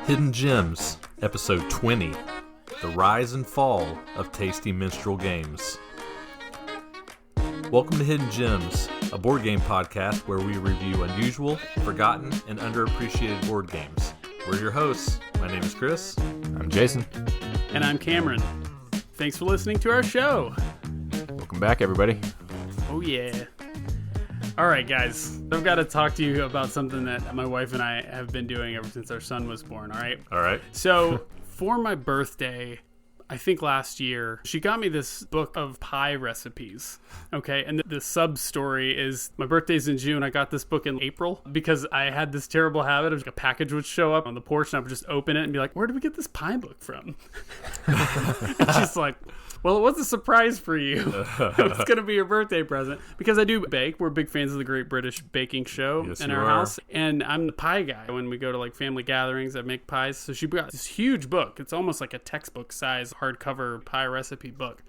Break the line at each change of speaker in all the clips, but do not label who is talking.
Hidden Gems, Episode 20, The Rise and Fall of Tasty Minstrel Games. Welcome to Hidden Gems, a board game podcast where we review unusual, forgotten, and underappreciated board games. We're your hosts. My name is Chris.
I'm Jason.
And I'm Cameron. Thanks for listening to our show.
Welcome back, everybody.
Oh, yeah. All right, guys. I've got to talk to you about something that my wife and I have been doing ever since our son was born, all right?
All right.
So, for my birthday, I think last year, she got me this book of pie recipes, okay? And the sub-story is, my birthday's in June. I got this book in April because I had this terrible habit of a package would show up on the porch and I would just open it and be like, where did we get this pie book from? And she's like, well, it was a surprise for you. It's going to be your birthday present. Because I do bake. We're big fans of the Great British Baking Show in our house. And I'm the pie guy. When we go to like family gatherings, I make pies. So she got this huge book. It's almost like a textbook size hardcover pie recipe book.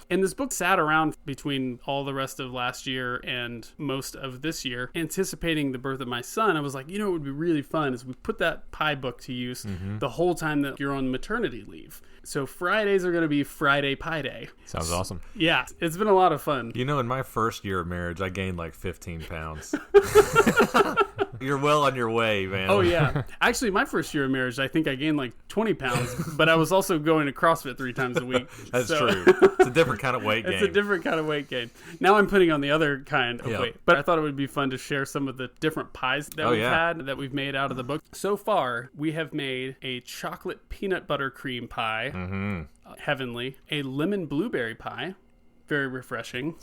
And this book sat around between all the rest of last year and most of this year, anticipating the birth of my son. I was like, what would be really fun is we put that pie book to use the whole time that you're on maternity leave. So Fridays are going to be Friday Pie Day.
Sounds awesome.
Yeah, it's been a lot of fun.
In my first year of marriage, I gained like 15 pounds. You're well on your way, man.
Oh, yeah. Actually, my first year of marriage, I think I gained like 20 pounds, but I was also going to CrossFit 3 times a week.
That's true. It's a different kind of weight gain.
It's a different kind of weight gain. Now I'm putting on the other kind of weight. But I thought it would be fun to share some of the different pies that we've had, that we've made out of the book. So far, we have made a chocolate peanut butter cream pie, heavenly, a lemon blueberry pie, very refreshing.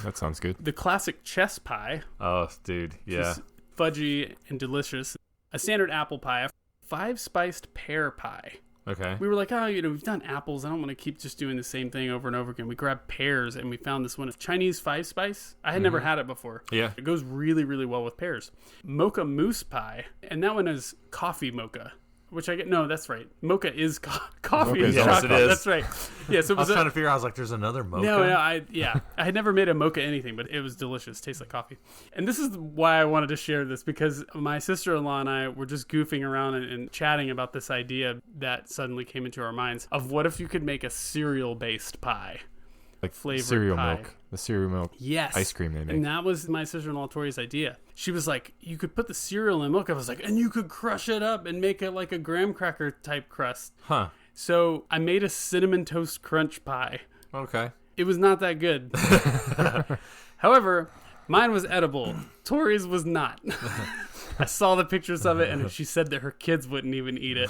That sounds good.
The classic chess pie.
Oh, dude, yeah.
Fudgy and delicious. A standard apple pie. 5-spiced pear pie.
Okay.
We were like, we've done apples. I don't want to keep just doing the same thing over and over again. We grabbed pears and we found this one. Chinese 5-spice. I had never had it before.
Yeah.
It goes really, really well with pears. Mocha mousse pie. And that one is coffee mocha. Which I get. No, that's right. Mocha is coffee.
Yes, it is.
That's right. Yeah, so
I was trying to figure out. I was like, "There's another mocha."
No, I had never made a mocha anything, but it was delicious. Tastes like coffee. And this is why I wanted to share this, because my sister-in-law and I were just goofing around and chatting about this idea that suddenly came into our minds of what if you could make a cereal-based pie.
Like
flavored
cereal
pie.
milk. The cereal milk ice cream they make.
And that was my sister-in-law Tori's idea. She was like, you could put the cereal in milk. I was like, and you could crush it up and make it like a graham cracker type crust.
Huh.
So I made a cinnamon toast crunch pie.
Okay.
It was not that good. However, mine was edible. Tori's was not. I saw the pictures of it, and she said that her kids wouldn't even eat it.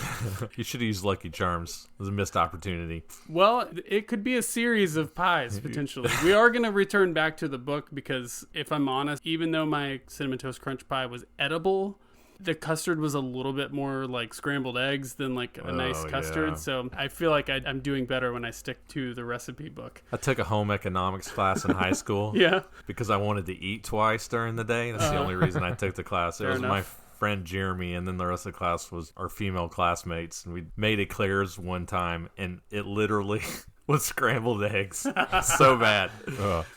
You should have used Lucky Charms. It was a missed opportunity.
Well, it could be a series of pies, potentially. We are going to return back to the book because, if I'm honest, even though my Cinnamon Toast Crunch pie was edible, the custard was a little bit more like scrambled eggs than like a nice custard. Yeah. So I feel like I'm doing better when I stick to the recipe book.
I took a home economics class in high school.
Yeah.
Because I wanted to eat twice during the day. That's the only reason I took the class. It was my friend Jeremy, and then the rest of the class was our female classmates. And we made eclairs one time, and it literally was scrambled eggs. So bad.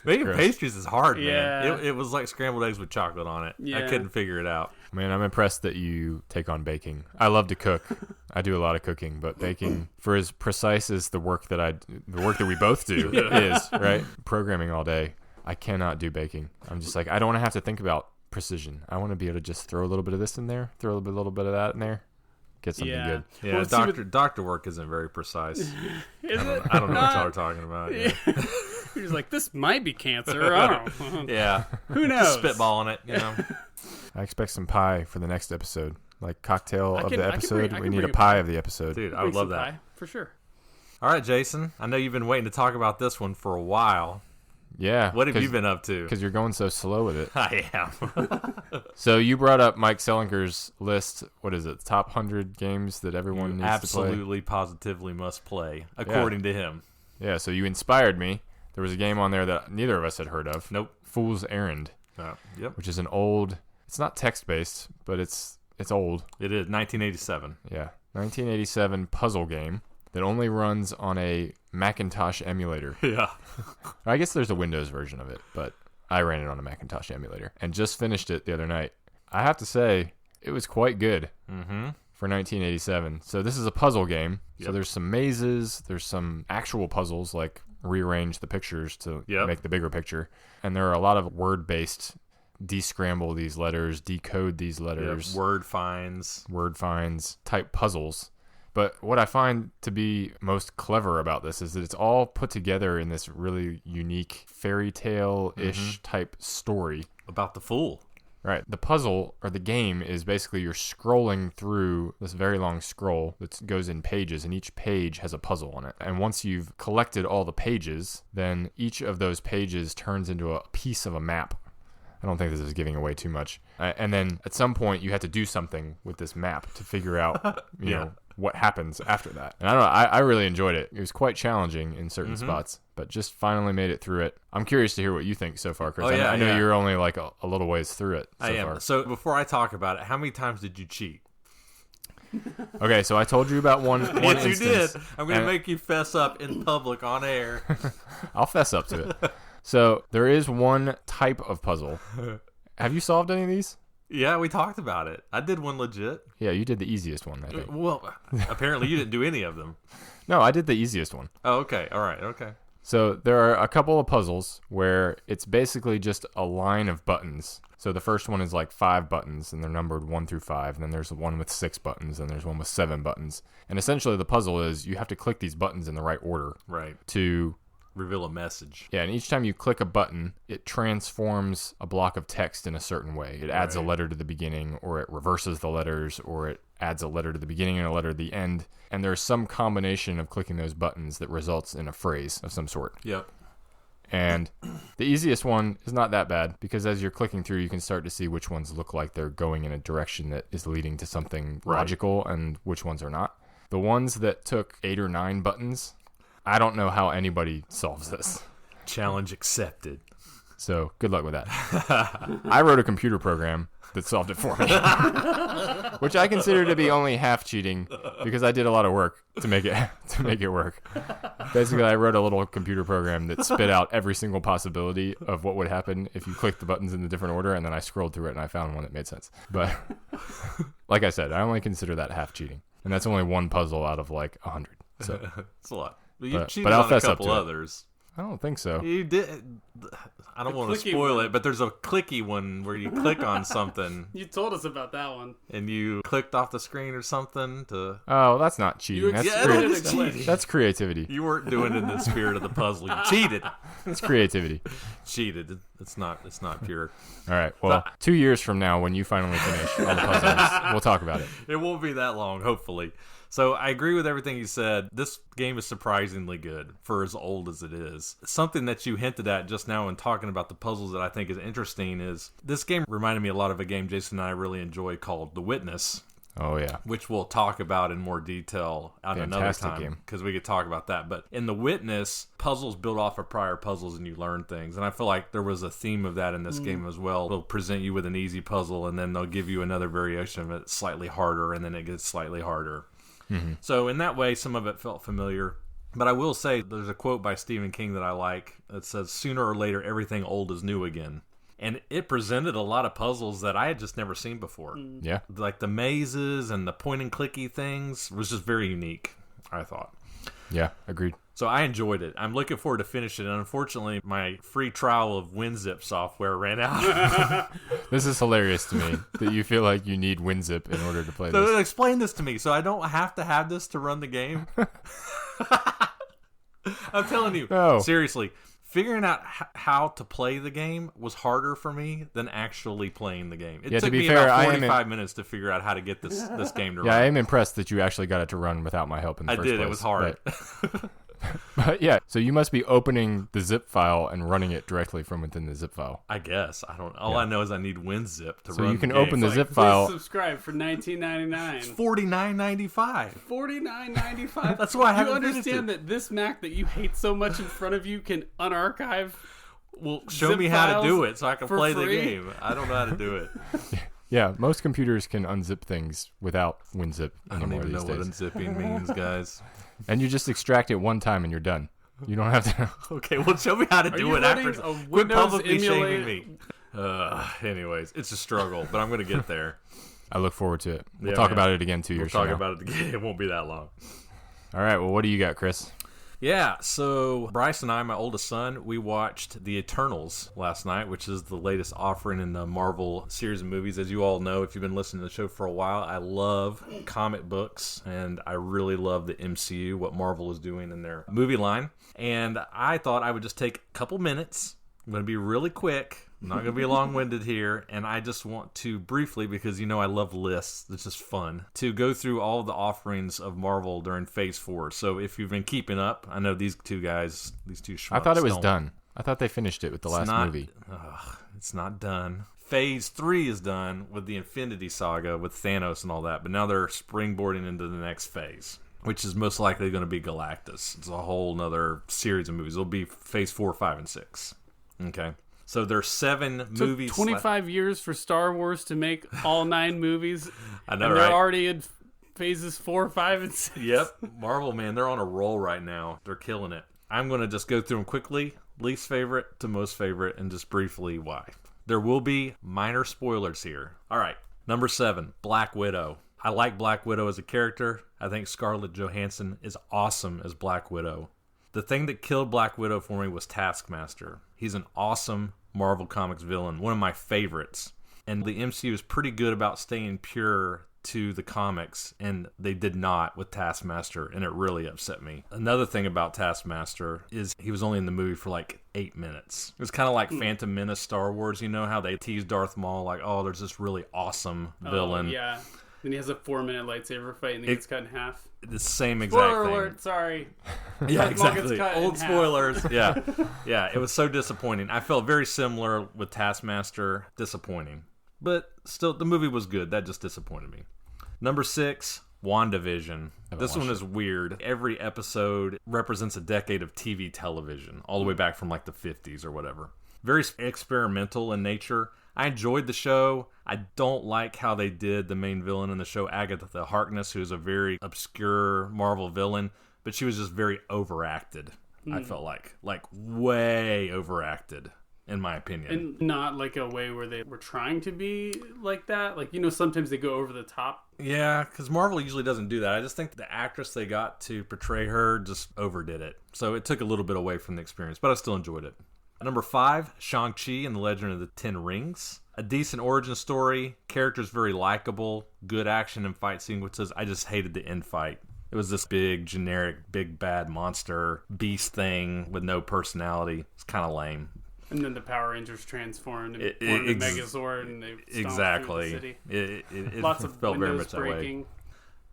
Making pastries is hard, man. It was like scrambled eggs with chocolate on it. Yeah. I couldn't figure it out.
Man, I'm impressed that you take on baking. I love to cook. I do a lot of cooking, but baking, for as precise as the work that we both do is, right? Programming all day, I cannot do baking. I'm just like, I don't want to have to think about precision. I want to be able to just throw a little bit of this in there, throw a little bit of that in there, get something good.
Yeah, well, doctor work isn't very precise. I don't know what y'all are talking about. Yeah.
He was like, this might be cancer. I don't know.
Yeah.
Who knows?
Just spitballing it,
I expect some pie for the next episode. Like cocktail of the episode. We need a pie of the episode.
Dude, I would love that.
Pie, for sure.
All right, Jason. I know you've been waiting to talk about this one for a while.
Yeah.
What have you been up to?
Because you're going so slow with it.
I am.
So you brought up Mike Selinger's list. What is it? Top 100 games that everyone needs to play?
Absolutely, positively must play, according to him.
Yeah, so you inspired me. There was a game on there that neither of us had heard of.
Nope.
Fool's Errand.
Yep.
Which is an old... It's not text-based, but it's old.
It is. 1987.
Yeah. 1987 puzzle game that only runs on a Macintosh emulator.
Yeah.
I guess there's a Windows version of it, but I ran it on a Macintosh emulator and just finished it the other night. I have to say, it was quite good. for 1987. So this is a puzzle game.
Yep.
So there's some mazes, there's some actual puzzles, like rearrange the pictures to make the bigger picture. And there are a lot of word-based descramble these letters, decode these letters.
Word finds
type puzzles. But what I find to be most clever about this is that it's all put together in this really unique fairy tale-ish type story.
About the fool.
Right. The puzzle, or the game, is basically you're scrolling through this very long scroll that goes in pages, and each page has a puzzle on it. And once you've collected all the pages, then each of those pages turns into a piece of a map. I don't think this is giving away too much. And then at some point, you have to do something with this map to figure out, you know, what happens after that. And I don't know, I really enjoyed it. It was quite challenging in certain spots, but just finally made it through it. I'm curious to hear what you think so far, Chris. I know you're only like a little ways through it so far.
So before I talk about it, how many times did you cheat?
Okay, so I told you about one
yes,
instance.
You did. I'm going to make you fess up in public on air.
I'll fess up to it. So there is one type of puzzle. Have you solved any of these?
Yeah, we talked about it. I did one legit.
Yeah, you did the easiest one, I think.
Well, apparently you didn't do any of them.
No, I did the easiest one.
Oh, okay. All right. Okay.
So there are a couple of puzzles where it's basically just a line of buttons. So the first one is like 5 buttons, and they're numbered 1 through 5. And then there's one with 6 buttons, and there's one with 7 buttons. And essentially the puzzle is you have to click these buttons in the right order.
Right.
To
reveal a message.
Yeah, and each time you click a button, it transforms a block of text in a certain way. It adds a letter to the beginning, or it reverses the letters, or it adds a letter to the beginning and a letter to the end. And there's some combination of clicking those buttons that results in a phrase of some sort.
Yep.
And the easiest one is not that bad, because as you're clicking through, you can start to see which ones look like they're going in a direction that is leading to something logical and which ones are not. The ones that took 8 or 9 buttons, I don't know how anybody solves this.
Challenge accepted.
So good luck with that. I wrote a computer program that solved it for me, which I consider to be only half cheating because I did a lot of work to make it work. Basically, I wrote a little computer program that spit out every single possibility of what would happen if you clicked the buttons in a different order, and then I scrolled through it and I found one that made sense. But like I said, I only consider that half cheating, and that's only one puzzle out of like 100. So
it's a lot. But you cheated
I'll
on
fess
a couple
up to
others.
I don't think so.
You did. I don't want to spoil it, but there's a clicky one where you click on something.
You told us about that one.
And you clicked off the screen or something to...
Oh, that's not cheating. That's creativity.
You weren't doing it in the spirit of the puzzle. You cheated.
It's creativity.
Cheated. It's not pure.
All right. Well, 2 years from now, when you finally finish all the puzzles, we'll talk about it.
It won't be that long, hopefully. So I agree with everything you said. This game is surprisingly good for as old as it is. Something that you hinted at just now in talking about the puzzles that I think is interesting is this game reminded me a lot of a game Jason and I really enjoy called The Witness.
Oh, yeah.
Which we'll talk about in more detail on another time because we could talk about that. But in The Witness, puzzles build off of prior puzzles and you learn things. And I feel like there was a theme of that in this game as well. They'll present you with an easy puzzle and then they'll give you another variation of it slightly harder and then it gets slightly harder. Mm-hmm. So in that way, some of it felt familiar. But I will say there's a quote by Stephen King that I like that says, "Sooner or later, everything old is new again." And it presented a lot of puzzles that I had just never seen before.
Yeah.
Like the mazes and the point and clicky things was just very unique, I thought.
Yeah, agreed.
So I enjoyed it. I'm looking forward to finishing it. Unfortunately, my free trial of WinZip software ran out.
This is hilarious to me that you feel like you need WinZip in order to play this.
So explain this to me so I don't have to have this to run the game. I'm telling you, seriously, figuring out how to play the game was harder for me than actually playing the game. It took me about 45 minutes to figure out how to get this game to run.
Yeah, I am impressed that you actually got it to run without my help in the first place.
I did. It was hard.
But yeah, so you must be opening the zip file and running it directly from within the zip file.
I guess. I don't. All I know is I need WinZip to run.
So you can
the game.
open the zip file.
Please subscribe for $19.99.
It's $49.95.
$49.95.
That's why I haven't.
You understand that this Mac that you hate so much in front of you can unarchive.
Well, show me how to do it so I can play the game. I don't know how to do it.
Yeah, most computers can unzip things without WinZip anymore these days.
I don't even know what unzipping means, guys.
And you just extract it one time and you're done. You don't have to...
Okay, well, show me how to do it after. Quit publicly shaming me.
Anyways,
Anyways, it's a struggle, but I'm going to get there.
I look forward to it. We'll
Yeah,
talk
man.
about it again 2 years
We'll
from
talk
now.
about it again. It won't be that long.
All right, well, what do you got, Chris?
Yeah, so Bryce and I, my oldest son, we watched The Eternals last night, which is the latest offering in the Marvel series of movies. As you all know, if you've been listening to the show for a while, I love comic books, and I really love the MCU, what Marvel is doing in their movie line. And I thought I would just take a couple minutes. I'm going to be really quick. I'm not going to be long-winded here, and I just want to briefly, because you know I love lists, it's just fun, to go through all of the offerings of Marvel during Phase 4. So if you've been keeping up, I know these two guys, these two schmucks
I thought it was
don't.
done. I thought they finished it with the last movie.
It's not done. Phase 3 is done with the Infinity Saga with Thanos and all that, but now they're springboarding into the next phase, which is most likely going to be Galactus. It's a whole nother series of movies. It'll be Phase 4, 5, and 6. Okay. So there's 7 movies.
25 years for Star Wars to make all 9 movies.
I know,
and
right?
they're already in phases 4, 5, and 6.
Yep. Marvel, man, they're on a roll right now. They're killing it. I'm going to just go through them quickly, least favorite to most favorite, and just briefly why. There will be minor spoilers here. All right. Number 7, Black Widow. I like Black Widow as a character. I think Scarlett Johansson is awesome as Black Widow. The thing that killed Black Widow for me was Taskmaster. He's an awesome Marvel Comics villain, one of my favorites. And the MCU is pretty good about staying pure to the comics, and they did not with Taskmaster, and it really upset me. Another thing about Taskmaster is he was only in the movie for like 8 minutes. It was kind of like Phantom Menace Star Wars, you know how they tease Darth Maul like, oh, there's this really awesome villain.
Oh, yeah. Then he has a 4-minute lightsaber fight and he gets cut in half.
The same exact
Spoiler
thing.
alert, sorry.
Yeah,
Darth Maul gets
exactly.
cut in
Old
half.
spoilers. Yeah. Yeah, it was so disappointing. I felt very similar with Taskmaster. Disappointing. But still, the movie was good. That just disappointed me. Number 6, WandaVision. This one is weird. Every episode represents a decade of TV television, all the way back from like the 50s or whatever. Very experimental in nature. I enjoyed the show. I don't like how they did the main villain in the show, Agatha Harkness, who's a very obscure Marvel villain, but she was just very overacted, I felt like way overacted, in my opinion.
And not like a way where they were trying to be like that. Like, you know, sometimes they go over the top.
Yeah, because Marvel usually doesn't do that. I just think the actress they got to portray her just overdid it. So it took a little bit away from the experience, but I still enjoyed it. Number 5, Shang-Chi and the Legend of the Ten Rings. A decent origin story, characters very likable, good action and fight sequences. I just hated the end fight. It was this big, generic, big bad monster beast thing with no personality. It's kind of lame.
And then the Power Rangers transformed and formed a Megazord and they stomped through the city.
It
Lots of
felt very
windows
much
breaking.
that way.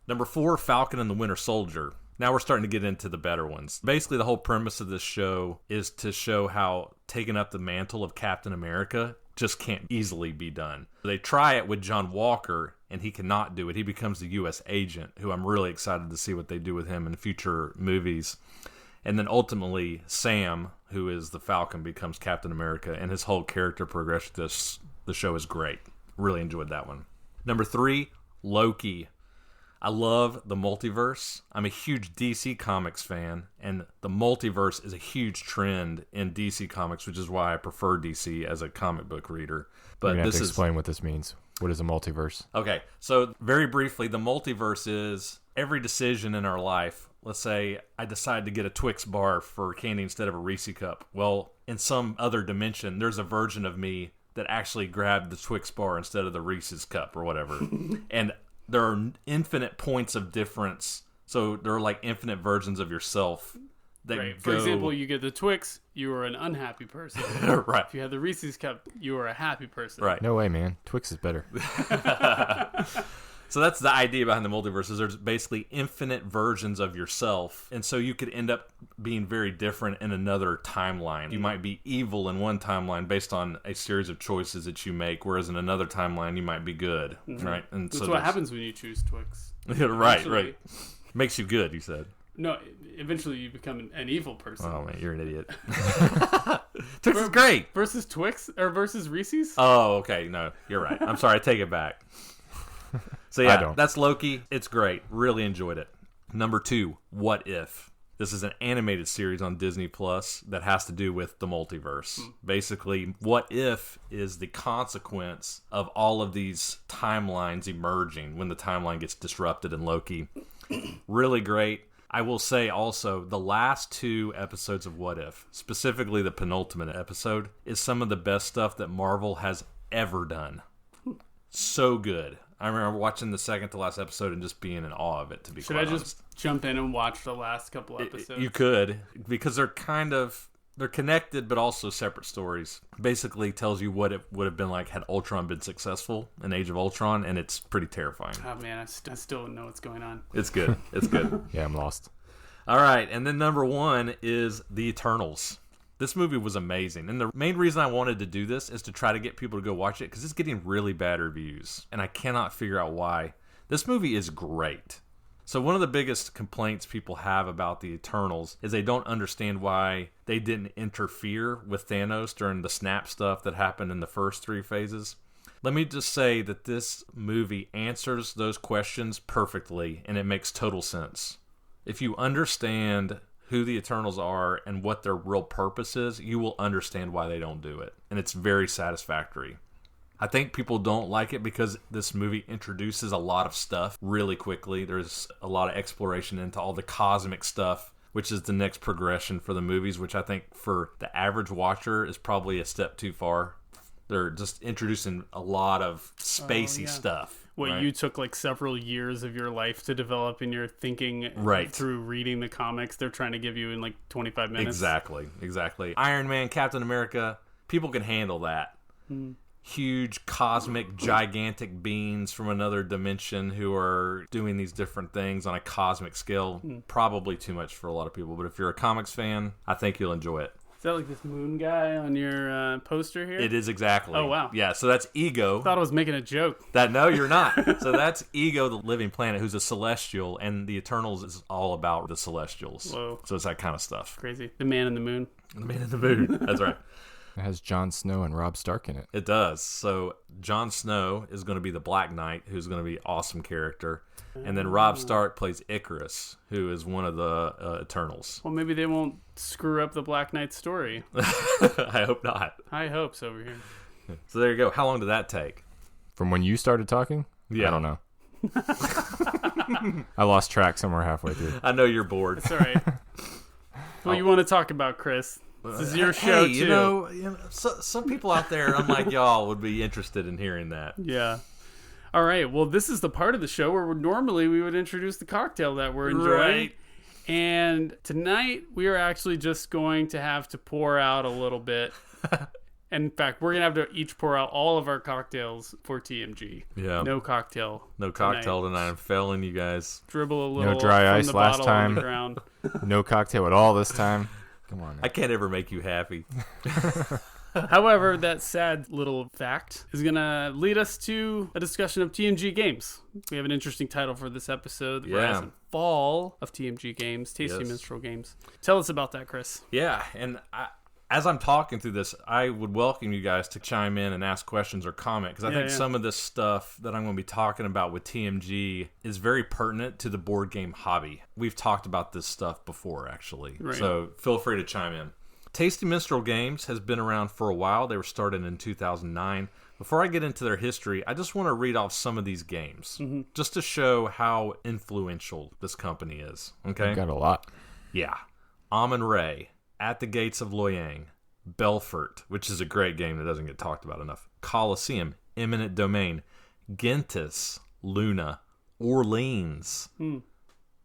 Number 4, Falcon and the Winter Soldier. Now we're starting to get into the better ones. Basically, the whole premise of this show is to show how taking up the mantle of Captain America just can't easily be done. They try it with John Walker, and he cannot do it. He becomes the U.S. agent, who I'm really excited to see what they do with him in future movies. And then ultimately, Sam, who is the Falcon, becomes Captain America, and his whole character progression the show is great. Really enjoyed that one. Number 3, Loki. I love the multiverse. I'm a huge DC Comics fan, and the multiverse is a huge trend in DC Comics, which is why I prefer DC as a comic book reader. But
You're this is explain what this means. What is a multiverse?
Okay, so very briefly, the multiverse is every decision in our life. Let's say I decide to get a Twix bar for candy instead of a Reese cup. Well, in some other dimension, there's a version of me that actually grabbed the Twix bar instead of the Reese's cup or whatever. And there are infinite points of difference. So there are like infinite versions of yourself that
Right.
go...
For example, you get the Twix, you are an unhappy person.
Right.
If you have the Reese's cup, you are a happy person.
Right.
No way, man. Twix is better.
So that's the idea behind the multiverse, is there's basically infinite versions of yourself. And so you could end up being very different in another timeline. You might be evil in one timeline based on a series of choices that you make, whereas in another timeline you might be good. Right? And
That's
so
what happens when you choose Twix.
Right,
Eventually-
right. Makes you good, you said.
No, eventually you become an evil person.
Oh, man, you're an idiot. Twix is great.
Versus Twix or versus Reese's?
Oh, okay. No, you're right. I'm sorry. I take it back. So
I
yeah,
don't.
that's Loki. It's great. Really enjoyed it. Number 2, What If? This is an animated series on Disney Plus that has to do with the multiverse. Basically, What If is the consequence of all of these timelines emerging when the timeline gets disrupted in Loki. Really great. I will say also, the last 2 episodes of What If, specifically the penultimate episode, is some of the best stuff that Marvel has ever done. So good. I remember watching the second to last episode and just being in awe of it, to be quite honest. Should I just
jump in and watch the last couple episodes?
You could, because they're connected, but also separate stories. Basically tells you what it would have been like had Ultron been successful in Age of Ultron, and it's pretty terrifying.
Oh, man, I still don't know what's going on.
It's good. It's good.
Yeah, I'm lost.
All right, and then number 1 is The Eternals. This movie was amazing, and the main reason I wanted to do this is to try to get people to go watch it, because it's getting really bad reviews, and I cannot figure out why. This movie is great. So one of the biggest complaints people have about the Eternals is they don't understand why they didn't interfere with Thanos during the snap stuff that happened in the first 3 phases. Let me just say that this movie answers those questions perfectly, and it makes total sense. If you understand who the Eternals are and what their real purpose is, you will understand why they don't do it. And it's very satisfactory. I think people don't like it because this movie introduces a lot of stuff really quickly. There's a lot of exploration into all the cosmic stuff, which is the next progression for the movies, which I think for the average watcher is probably a step too far. They're just introducing a lot of spacey stuff.
What, right? You took like several years of your life to develop in your thinking through reading the comics. They're trying to give you in like 25 minutes.
Exactly. Iron Man, Captain America, people can handle that. Huge, cosmic, gigantic beings from another dimension who are doing these different things on a cosmic scale. Probably too much for a lot of people, but if you're a comics fan, I think you'll enjoy it.
Is that like this moon guy on your poster here?
It is exactly.
Oh, wow.
Yeah, so that's Ego.
I thought I was making a joke.
No, you're not. So that's Ego, the living planet, who's a celestial, and the Eternals is all about the celestials.
Whoa.
So it's that kind of stuff.
Crazy. The man in the moon.
The man in the moon. That's right.
It has Jon Snow and Robb Stark in it.
It does. So Jon Snow is going to be the Black Knight, who's going to be an awesome character. And then Robb Stark plays Icarus, who is one of the Eternals.
Well, maybe they won't screw up the Black Knight story.
I hope not.
High hopes over here.
So there you go. How long did that take?
From when you started talking?
Yeah.
I don't know. I lost track somewhere halfway through.
I know you're bored.
It's all right. What you want to talk about, Chris? This is your show, too.
You know some people out there, unlike y'all, would be interested in hearing that.
Yeah. All right. Well, this is the part of the show where normally we would introduce the cocktail that we're enjoying.
Right.
And tonight we are actually just going to have to pour out a little bit. In fact, we're going to have to each pour out all of our cocktails for TMG.
Yeah.
No cocktail.
No cocktail tonight. I'm failing you guys.
Dribble a little.
No dry
from
ice
the
last
bottle
time.
on the ground.
No cocktail at all this time. Come on now.
I can't ever make you happy.
However, that sad little fact is going to lead us to a discussion of TMG games. We have an interesting title for this episode. The Rise and Fall of TMG Games, Tasty Minstrel Games. Tell us about that, Chris.
Yeah, and as I'm talking through this, I would welcome you guys to chime in and ask questions or comment, because I think some of this stuff that I'm going to be talking about with TMG is very pertinent to the board game hobby. We've talked about this stuff before, actually, so feel free to chime in. Tasty Minstrel Games has been around for a while. They were started in 2009. Before I get into their history, I just want to read off some of these games, just to show how influential this company is. Okay,
You've got a lot.
Yeah. Amun-Re, At the Gates of Loyang, Belfort, which is a great game that doesn't get talked about enough, Colosseum, Eminent Domain, Gentis, Luna, Orleans,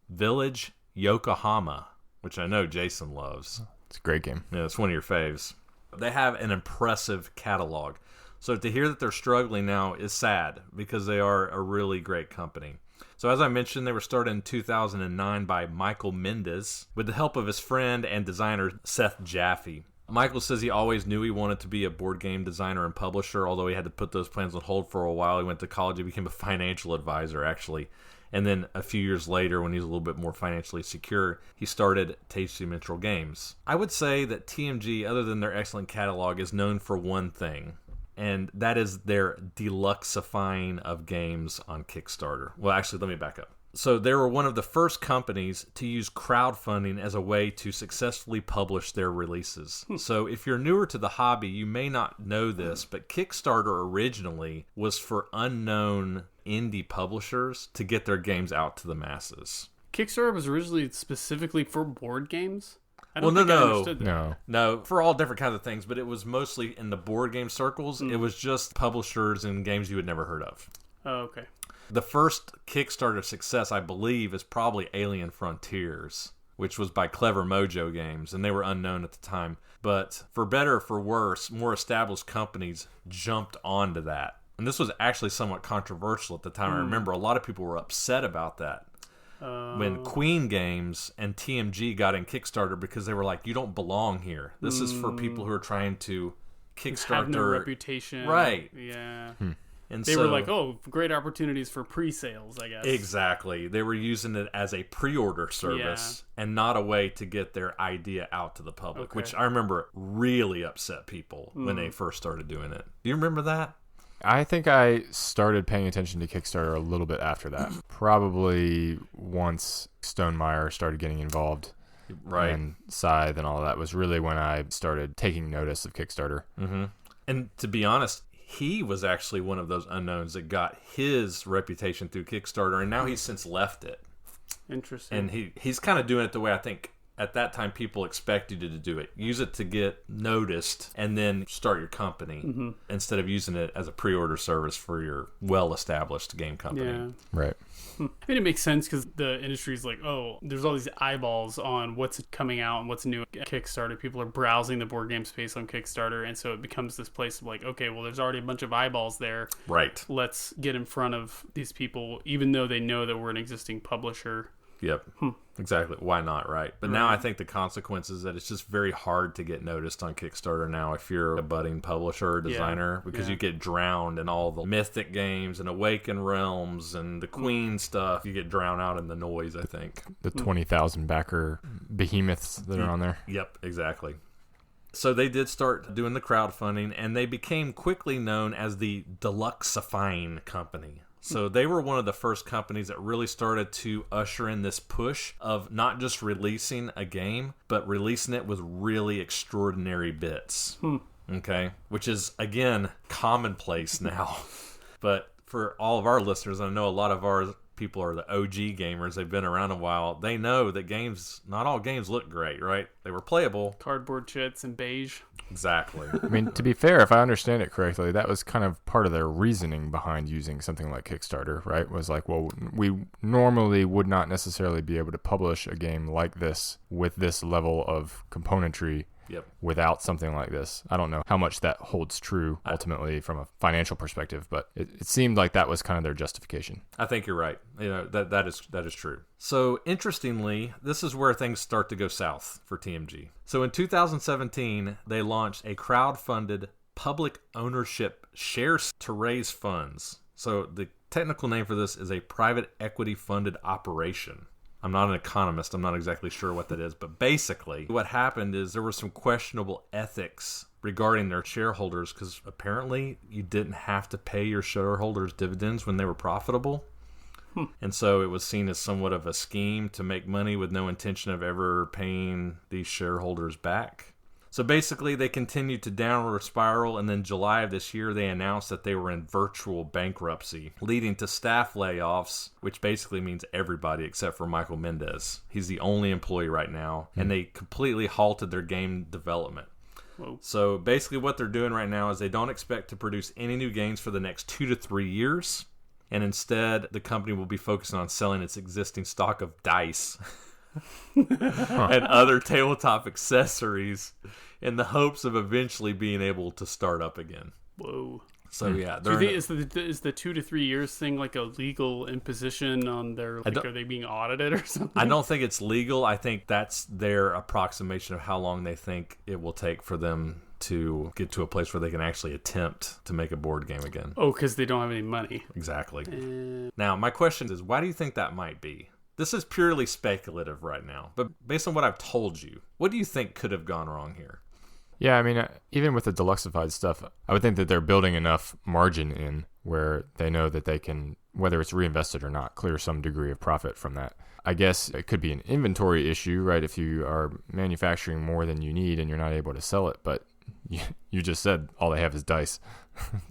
Village, Yokohama, which I know Jason loves.
It's a great game.
Yeah, it's one of your faves. They have an impressive catalog. So to hear that they're struggling now is sad, because they are a really great company. So as I mentioned, they were started in 2009 by Michael Mendes with the help of his friend and designer Seth Jaffe. Michael says he always knew he wanted to be a board game designer and publisher, although he had to put those plans on hold for a while. He went to college. He became a financial advisor, actually. And then a few years later, when he was a little bit more financially secure, he started Tasty Minstrel Games. I would say that TMG, other than their excellent catalog, is known for one thing, and that is their deluxifying of games on Kickstarter. Well, actually, let me back up. So they were one of the first companies to use crowdfunding as a way to successfully publish their releases. So if you're newer to the hobby, you may not know this, but Kickstarter originally was for unknown indie publishers to get their games out to the masses.
Kickstarter was originally specifically for board games? I
Well,
don't think I
no,
understood that.
no, for all different kinds of things, but it was mostly in the board game circles. It was just publishers and games you had never heard of.
Oh, okay.
The first Kickstarter success, I believe, is probably Alien Frontiers, which was by Clever Mojo Games, and they were unknown at the time. But for better or for worse, more established companies jumped onto that. And this was actually somewhat controversial at the time. I remember a lot of people were upset about that. When Queen Games and TMG got in Kickstarter because they were like, you don't belong here. This is for people who are trying to Kickstarter.
Have no reputation.
Right.
Yeah.
And
They were like, oh, great opportunities for pre-sales, I guess.
Exactly. They were using it as a pre-order service and not a way to get their idea out to the public, which I remember really upset people when they first started doing it. Do you remember that?
I think I started paying attention to Kickstarter a little bit after that. Probably once Stonemeyer started getting involved.
Right.
And Scythe and all that was really when I started taking notice of Kickstarter.
Mm-hmm. And to be honest, he was actually one of those unknowns that got his reputation through Kickstarter, and now he's since left it.
Interesting.
And he's kind of doing it the way I think at that time people expected you to do it. Use it to get noticed and then start your company instead of using it as a pre-order service for your well-established game company.
Yeah.
Right.
I mean, it makes sense because the industry's like, oh, there's all these eyeballs on what's coming out and what's new at Kickstarter. People are browsing the board game space on Kickstarter, and so it becomes this place of like, okay, well, there's already a bunch of eyeballs there.
Right.
Let's get in front of these people, even though they know that we're an existing publisher.
Yep. Exactly. Why not, right? But now I think the consequence is that it's just very hard to get noticed on Kickstarter now if you're a budding publisher or designer because you get drowned in all the Mythic games and Awaken Realms and the Queen stuff. You get drowned out in the noise, I think.
The 20,000 backer behemoths that are on there.
Yep, exactly. So they did start doing the crowdfunding, and they became quickly known as the Deluxifying Company. So they were one of the first companies that really started to usher in this push of not just releasing a game, but releasing it with really extraordinary bits. Okay? Which is, again, commonplace now. But for all of our listeners, I know a lot of our people are the OG gamers. They've been around a while. They know that games, not all games look great, right? They were playable.
Cardboard chits and beige.
Exactly.
I mean, to be fair, if I understand it correctly, that was kind of part of their reasoning behind using something like Kickstarter, right? Was like, well, we normally would not necessarily be able to publish a game like this with this level of componentry without something like this. I don't know how much that holds true ultimately from a financial perspective, but it seemed like that was kind of their justification.
I think you're right. You know, that is true. So interestingly, this is where things start to go south for TMG. So in 2017, they launched a crowd-funded public ownership shares to raise funds. So the technical name for this is a private equity funded operation. I'm not an economist. I'm not exactly sure what that is. But basically, what happened is there were some questionable ethics regarding their shareholders because apparently you didn't have to pay your shareholders dividends when they were profitable. And so it was seen as somewhat of a scheme to make money with no intention of ever paying these shareholders back. So basically, they continued to downward spiral, and then July of this year, they announced that they were in virtual bankruptcy, leading to staff layoffs, which basically means everybody except for Michael Mendez. He's the only employee right now, and they completely halted their game development.
Whoa.
So basically what they're doing right now is they don't expect to produce any new games for the next 2 to 3 years, and instead, the company will be focusing on selling its existing stock of dice and other tabletop accessories in the hopes of eventually being able to start up again.
Whoa.
So yeah,
Do you think is the 2 to 3 years thing like a legal imposition on their? Like, are they being audited or something?
I don't think it's legal. I think that's their approximation of how long they think it will take for them to get to a place where they can actually attempt to make a board game again.
Oh, because they don't have any money.
Exactly. Now, my question is, why do you think that might be? This is purely speculative right now, but based on what I've told you, what do you think could have gone wrong here?
Yeah, I mean, even with the deluxified stuff, I would think that they're building enough margin in where they know that they can, whether it's reinvested or not, clear some degree of profit from that. I guess it could be an inventory issue, right? If you are manufacturing more than you need and you're not able to sell it, but you just said all they have is dice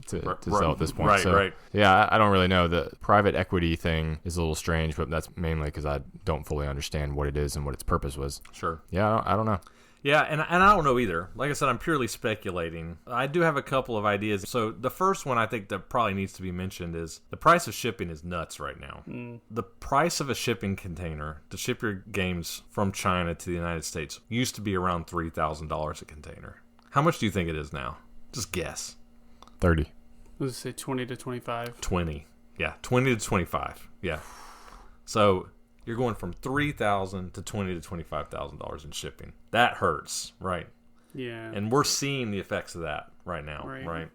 to sell at this point.
Right.
Yeah, I don't really know. The private equity thing is a little strange, but that's mainly because I don't fully understand what it is and what its purpose was.
Sure.
Yeah, I don't know.
Yeah, and I don't know either. Like I said, I'm purely speculating. I do have a couple of ideas. So the first one I think that probably needs to be mentioned is the price of shipping is nuts right now. The price of a shipping container to ship your games from China to the United States used to be around $3,000 a container. How much do you think it is now? Just guess.
30.
Let's say 20 to 25.
20. Yeah, 20 to 25. Yeah. So you're going from $3,000 to $20,000 to $25,000 in shipping. That hurts, right?
Yeah.
And we're seeing the effects of that right now,
Right.
right?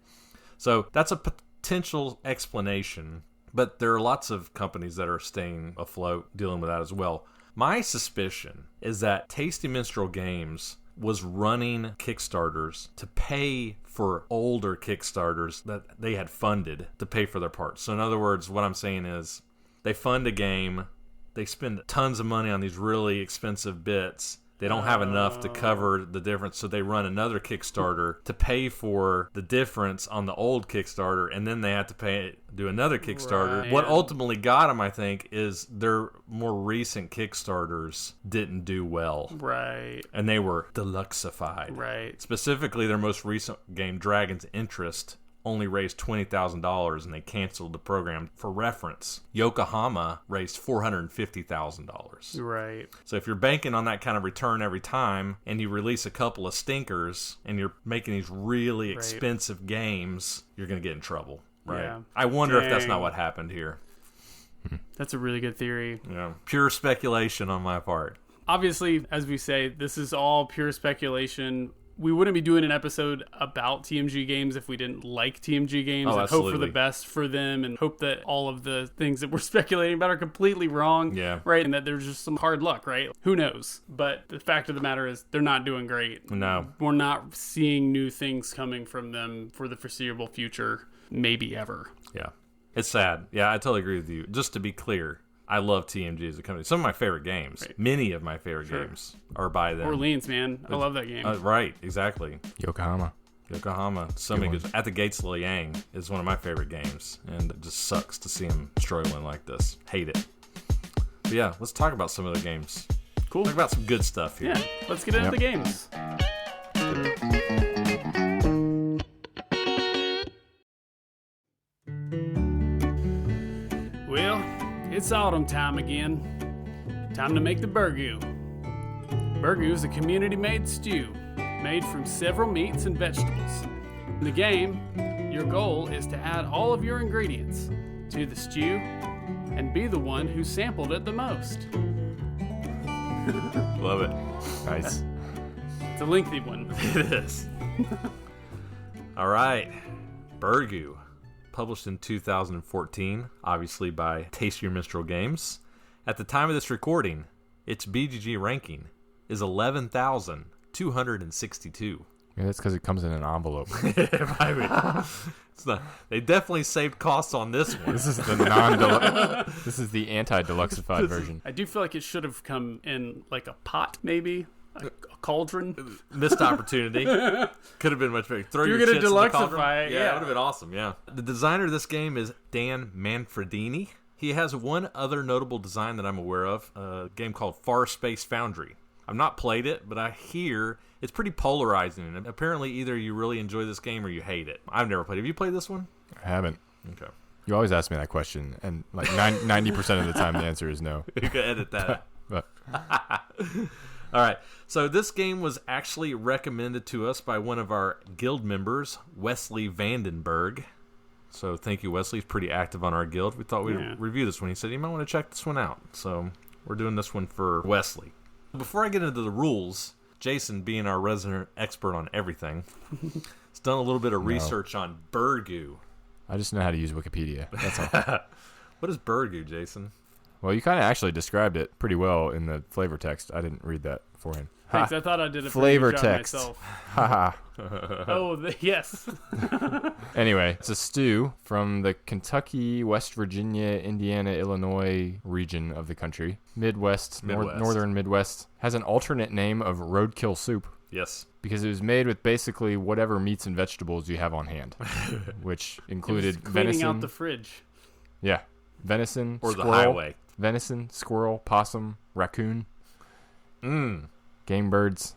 So that's a potential explanation, but there are lots of companies that are staying afloat dealing with that as well. My suspicion is that Tasty Minstrel Games was running Kickstarters to pay for older Kickstarters that they had funded to pay for their parts. So in other words, what I'm saying is they fund a game, they spend tons of money on these really expensive bits. They don't have enough to cover the difference, so they run another Kickstarter to pay for the difference on the old Kickstarter, and then they have to do another Kickstarter.
Right.
What ultimately got them, I think, is their more recent Kickstarters didn't do well.
Right.
And they were deluxified.
Right.
Specifically, their most recent game, Dragon's Interest, only raised $20,000 and they canceled the program. For reference, Yokohama raised $450,000.
Right.
So if you're banking on that kind of return every time and you release a couple of stinkers and you're making these really expensive games, you're going to get in trouble, right?
Yeah.
I wonder if that's
Dang.
not what happened here.
That's a really good theory.
Yeah. Pure speculation on my part.
Obviously, as we say, this is all pure speculation. We wouldn't be doing an episode about TMG Games if we didn't like TMG Games and hope for the best for them and hope that all of the things that we're speculating about are completely wrong, right? And that there's just some hard luck, right? Who knows? But the fact of the matter is they're not doing great.
No.
We're not seeing new things coming from them for the foreseeable future, maybe ever.
Yeah. It's sad. Yeah, I totally agree with you. Just to be clear, I love TMG as a company. Some of my favorite games, many of my favorite games are by them.
Orleans, man. I love that game.
Right, exactly.
Yokohama.
So many good. At the Gates of Liang is one of my favorite games, and it just sucks to see them struggling like this. Hate it. But yeah, let's talk about some of the games.
Cool.
Talk about some good stuff here.
Yeah, let's get into the games. Well, it's autumn time again. Time to make the Burgoo. Burgoo is a community-made stew made from several meats and vegetables. In the game, your goal is to add all of your ingredients to the stew and be the one who sampled it the most.
Love it.
Nice.
It's a lengthy one.
It is. All right. Burgoo. Published in 2014, obviously by Tasty Minstrel Games. At the time of this recording, its BGG ranking is 11,262.
Yeah, that's because it comes in an envelope.
It's not, they definitely saved costs on this one.
This is the This is the anti-deluxified version.
I do feel like it should have come in like a pot, maybe. A cauldron.
Missed opportunity. Could have been much better. Throw
You're
your
gonna
chips in the
deluxify
cauldron.
it,
Yeah,
yeah.
it would have been awesome, yeah. The designer of this game is Dan Manfredini. He has one other notable design that I'm aware of, a game called Far Space Foundry. I've not played it, but I hear it's pretty polarizing. And apparently either you really enjoy this game or you hate it. I've never played it. Have you played this one?
I haven't.
Okay.
You always ask me that question, and like 90% of the time the answer is no.
You can edit that.
But
All right. So this game was actually recommended to us by one of our guild members, Wesley Vandenberg. So thank you, Wesley. He's pretty active on our guild. We thought we'd review this one. He said, you might want to check this one out. So we're doing this one for Wesley. Before I get into the rules, Jason, being our resident expert on everything, has done a little bit of research on Burgoo.
I just know how to use Wikipedia. That's all.
What is Burgoo, Jason?
Well, you kind of actually described it pretty well in the flavor text. I didn't read that beforehand.
Thanks. I thought I did a
Flavor
pretty good job
text.
myself.
Haha.
Yes.
Anyway, it's a stew from the Kentucky, West Virginia, Indiana, Illinois region of the country. Midwest. Northern Midwest. Has an alternate name of roadkill soup.
Yes.
Because it was made with basically whatever meats and vegetables you have on hand, which included
cleaning
venison.
out the fridge.
Yeah. Venison,
or
squirrel,
the highway.
Venison, squirrel, possum, raccoon. Game birds.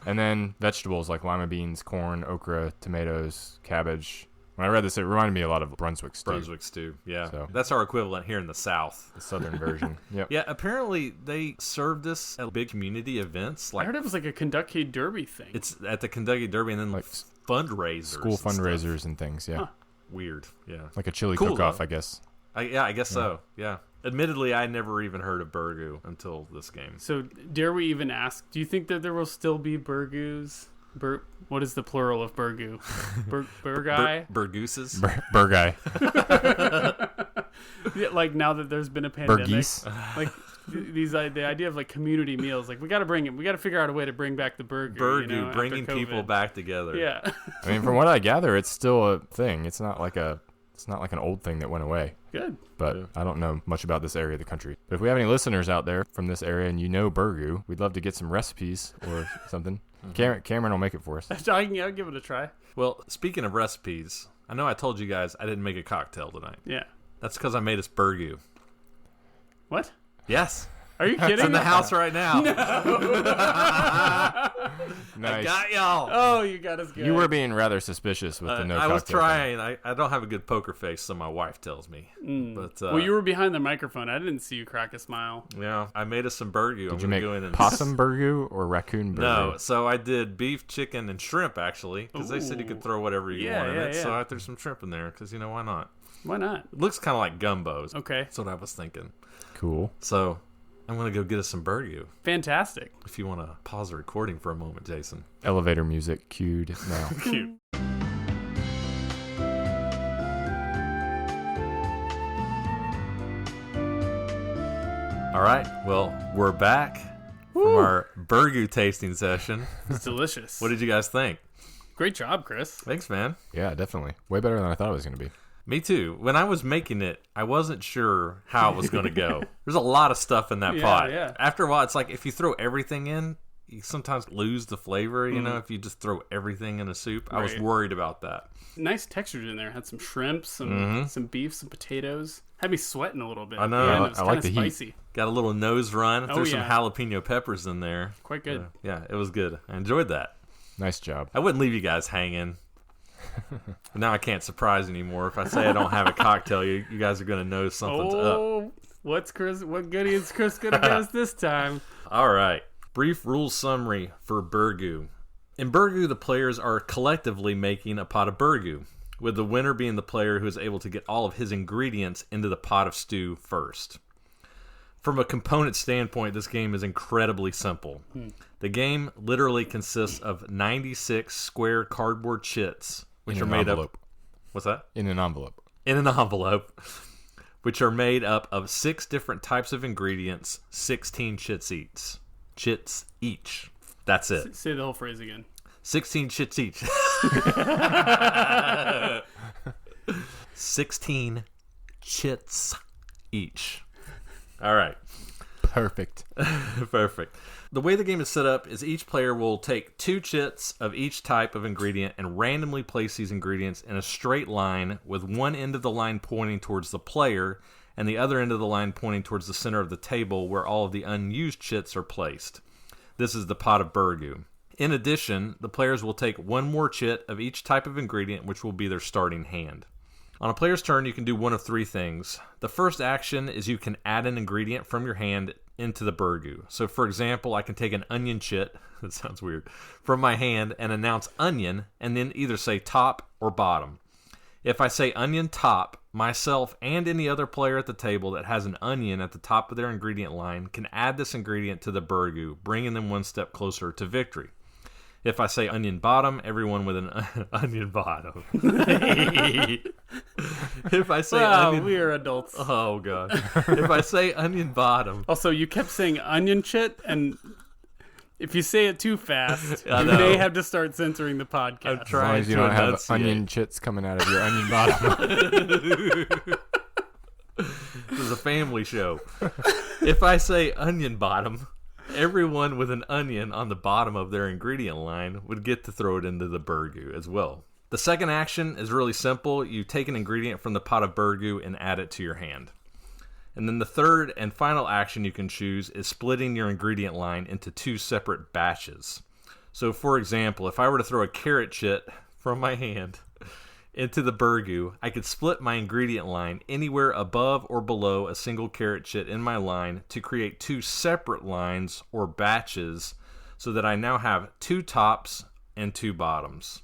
And then vegetables like lima beans, corn, okra, tomatoes, cabbage. When I read this, it reminded me a lot of Brunswick stew.
Yeah.
So.
That's our equivalent here in the South.
The southern version. Yep.
Yeah, apparently they serve this at big community events.
I heard it was like a Kentucky Derby thing.
It's at the Kentucky Derby and then like fundraisers.
School fundraisers and things, yeah.
Huh.
Weird, yeah.
Like a chili
Cool,
cook-off,
though.
I guess.
I guess so, yeah. Admittedly, I never even heard of Burgoo until this game.
So, dare we even ask, do you think that there will still be Burgoos? What is the plural of Burgoo? Burguy?
Burgooses?
Burguy.
Yeah, like now that there's been a pandemic.
Burgeese.
Like the idea of like community meals. Like we got to figure out a way to bring back the burger.
Burgoo, bringing people back together.
Yeah.
I mean, from what I gather, it's still a thing. It's not like an old thing that went away.
Good.
But I don't know much about this area of the country. But if we have any listeners out there from this area and you know Burgoo, we'd love to get some recipes or something. Cameron will make it for us.
I'll give it a try.
Well, speaking of recipes, I know I told you guys I didn't make a cocktail tonight.
Yeah.
That's because I made us Burgoo.
What?
Yes.
Are you kidding?
It's in the house right now.
Nice.
I got y'all.
Oh, you got us good.
You were being rather suspicious with the no
I was
cocktail
trying. I don't have a good poker face, so my wife tells me. But
well, you were behind the microphone. I didn't see you crack a smile.
yeah, I made us some Burgoo.
Did you make possum Burgoo or raccoon Burgoo?
No, so I did beef, chicken, and shrimp actually, because they said you could throw whatever you want in it. So I threw some shrimp in there because why not?
Why not?
It looks kind of like gumbos.
Okay.
That's what I was thinking.
Cool.
So I'm gonna go get us some Burgoo.
Fantastic.
If you want to pause the recording for a moment, Jason.
Elevator music cued now.
Cute. All right. Well, we're back from our Burgoo tasting session.
It's delicious.
What did you guys think?
Great job, Chris.
Thanks, man.
Yeah, definitely. Way better than I thought it was going to be.
Me too. When I was making it, I wasn't sure how it was going to go. There's a lot of stuff in that pot.
Yeah.
After a while, it's like if you throw everything in, you sometimes lose the flavor, if you just throw everything in a soup. I was worried about that.
Nice textures in there. Had some shrimp, some beef, some potatoes. Had me sweating a little bit.
I know.
Yeah,
Yeah,
it was
I like
kinda
the heat.
spicy.
Got a little nose run. Threw some
yeah.
jalapeno peppers in there.
Quite good.
Yeah, it was good. I enjoyed that.
Nice job.
I wouldn't leave you guys hanging. Now I can't surprise anymore. If I say I don't have a cocktail, you guys are going to know something's up.
What goodie is Chris going to get us this time?
All right. Brief rules summary for Burgoo. In Burgoo, the players are collectively making a pot of Burgoo, with the winner being the player who is able to get all of his ingredients into the pot of stew first. From a component standpoint, this game is incredibly simple. The game literally consists of 96 square cardboard chits, which are made up. What's that?
In an envelope.
In an envelope, which are made up of 6 different types of ingredients, 16 chits each. Chits each. That's it.
Say the whole phrase again.
16 chits each. 16 chits each. All right.
Perfect.
Perfect. The way the game is set up is each player will take 2 chits of each type of ingredient and randomly place these ingredients in a straight line, with one end of the line pointing towards the player and the other end of the line pointing towards the center of the table where all of the unused chits are placed. This is the pot of Burgoo. In addition, the players will take 1 more chit of each type of ingredient, which will be their starting hand. On a player's turn, you can do one of 3 things. The first action is you can add an ingredient from your hand into the Burgoo. So, for example, I can take an onion chit, that sounds weird, from my hand and announce onion, and then either say top or bottom. If I say onion top, myself and any other player at the table that has an onion at the top of their ingredient line can add this ingredient to the Burgoo, bringing them one step closer to victory. If I say onion bottom, everyone with an onion bottom. If I say onion...
we are adults.
Oh, God. If I say onion bottom...
Also, you kept saying onion chit, and If you say it too fast,
I
you
know.
may have to start censoring the podcast.
I'm
As long
trying
as you
to
don't have
enunciate.
onion chits coming out of your onion bottom.
This is a family show. If I say onion bottom, everyone with an onion on the bottom of their ingredient line would get to throw it into the Burgoo as well. The second action is really simple. You take an ingredient from the pot of Burgoo and add it to your hand. And then the third and final action you can choose is splitting your ingredient line into 2 separate batches. So for example, if I were to throw a carrot chit from my hand into the Burgoo, I could split my ingredient line anywhere above or below a single carrot chit in my line to create 2 separate lines or batches so that I now have 2 tops and 2 bottoms.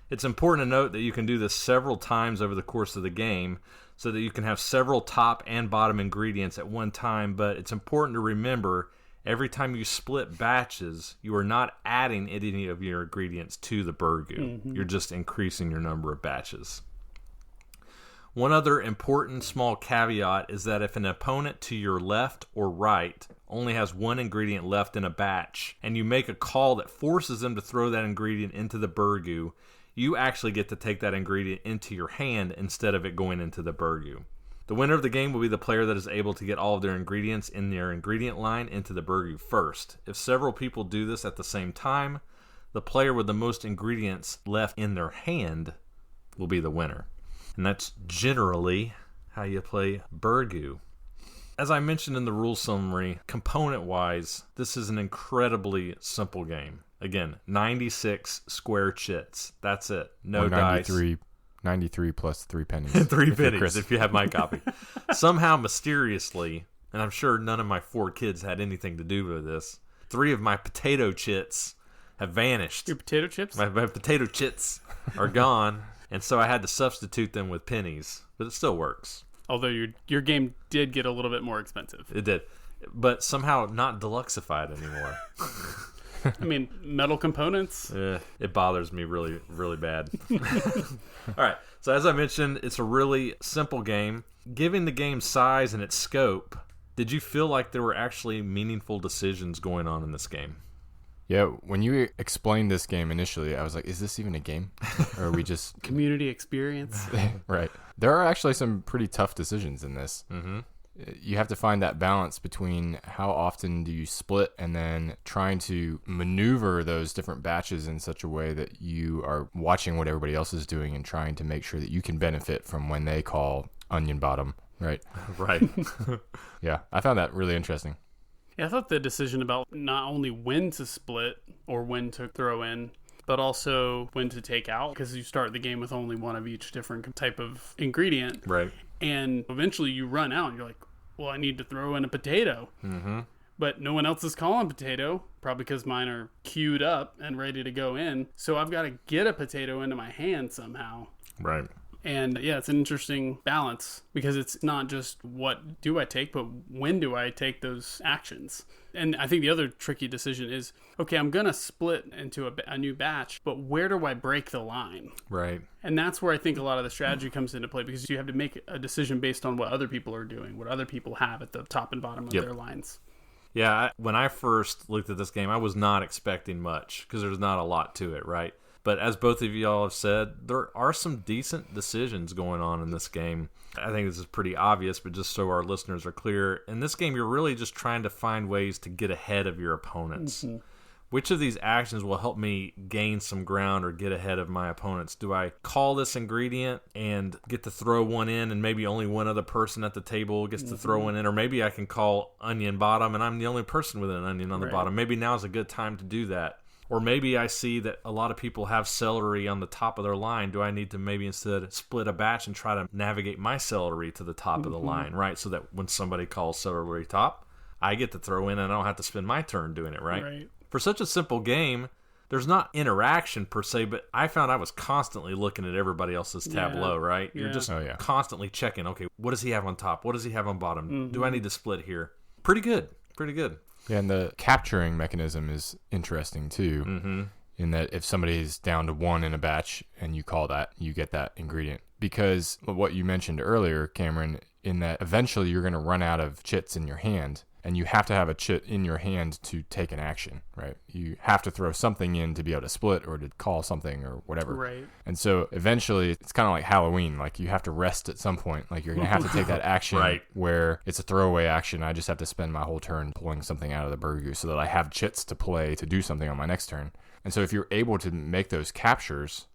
It's important to note that you can do this several times over the course of the game so that you can have several top and bottom ingredients at one time, but it's important to remember every time you split batches, you are not adding any of your ingredients to the Burgoo. You're just increasing your number of batches. One other important small caveat is that if an opponent to your left or right only has 1 ingredient left in a batch, and you make a call that forces them to throw that ingredient into the Burgoo, you actually get to take that ingredient into your hand instead of it going into the Burgoo. The winner of the game will be the player that is able to get all of their ingredients in their ingredient line into the Burgoo first. If several people do this at the same time, the player with the most ingredients left in their hand will be the winner. And that's generally how you play Burgoo. As I mentioned in the rule summary, component-wise, this is an incredibly simple game. Again, 96 square chits. That's it. No dice.
93 plus 3 pennies.
3 pennies if you have my copy. Somehow, mysteriously, and I'm sure none of my 4 kids had anything to do with this, 3 of my potato chits have vanished.
Your potato chips?
My potato chits are gone, and so I had to substitute them with pennies. But it still works.
Although your game did get a little bit more expensive.
It did. But somehow not deluxified anymore.
I mean, metal components.
It bothers me really, really bad. All right. So as I mentioned, it's a really simple game. Given the game's size and its scope, did you feel like there were actually meaningful decisions going on in this game?
Yeah, when you explained this game initially, I was like, is this even a game? Or are we just...
Community experience.
Right. There are actually some pretty tough decisions in this.
Mm-hmm.
You have to find that balance between how often do you split and then trying to maneuver those different batches in such a way that you are watching what everybody else is doing and trying to make sure that you can benefit from when they call onion bottom, right?
Right.
Yeah, I found that really interesting.
Yeah, I thought the decision about not only when to split or when to throw in, but also when to take out, because you start the game with only one of each different type of ingredient.
Right.
And eventually you run out and you're like, well, I need to throw in a potato.
Mm-hmm.
But no one else is calling potato, probably because mine are queued up and ready to go in. So I've got to get a potato into my hand somehow.
Right.
And yeah, it's an interesting balance because it's not just what do I take, but when do I take those actions? And I think the other tricky decision is, okay, I'm going to split into a new batch, but where do I break the line?
Right.
And that's where I think a lot of the strategy comes into play because you have to make a decision based on what other people are doing, what other people have at the top and bottom of their lines.
Yeah, when I first looked at this game, I was not expecting much because there's not a lot to it, right? But as both of y'all have said, there are some decent decisions going on in this game. I think this is pretty obvious, but just so our listeners are clear, in this game, you're really just trying to find ways to get ahead of your opponents. Mm-hmm. Which of these actions will help me gain some ground or get ahead of my opponents? Do I call this ingredient and get to throw one in and maybe only one other person at the table gets to throw one in? Or maybe I can call onion bottom and I'm the only person with an onion on the bottom. Maybe now's a good time to do that. Or maybe I see that a lot of people have celery on the top of their line. Do I need to maybe instead split a batch and try to navigate my celery to the top of the line, right? So that when somebody calls celery top, I get to throw in and I don't have to spend my turn doing it, right? For such a simple game, there's not interaction per se, but I found I was constantly looking at everybody else's tableau, right? You're just constantly checking, okay, what does he have on top? What does he have on bottom? Mm-hmm. Do I need to split here? Pretty good. Yeah,
and the capturing mechanism is interesting too, in that if somebody's down to one in a batch and you call that, you get that ingredient. Because of what you mentioned earlier, Cameron, in that eventually you're going to run out of chits in your hand. and you have to have a chit in your hand to take an action, right? You have to throw something in to be able to split or to call something or whatever.
Right.
And so eventually it's kind of like Halloween. Like you have to rest at some point. Like you're going to have to take that action
Right.
where it's a throwaway action. I just have to spend my whole turn pulling something out of the Burgoo so that I have chits to play to do something on my next turn. And so if you're able to make those captures,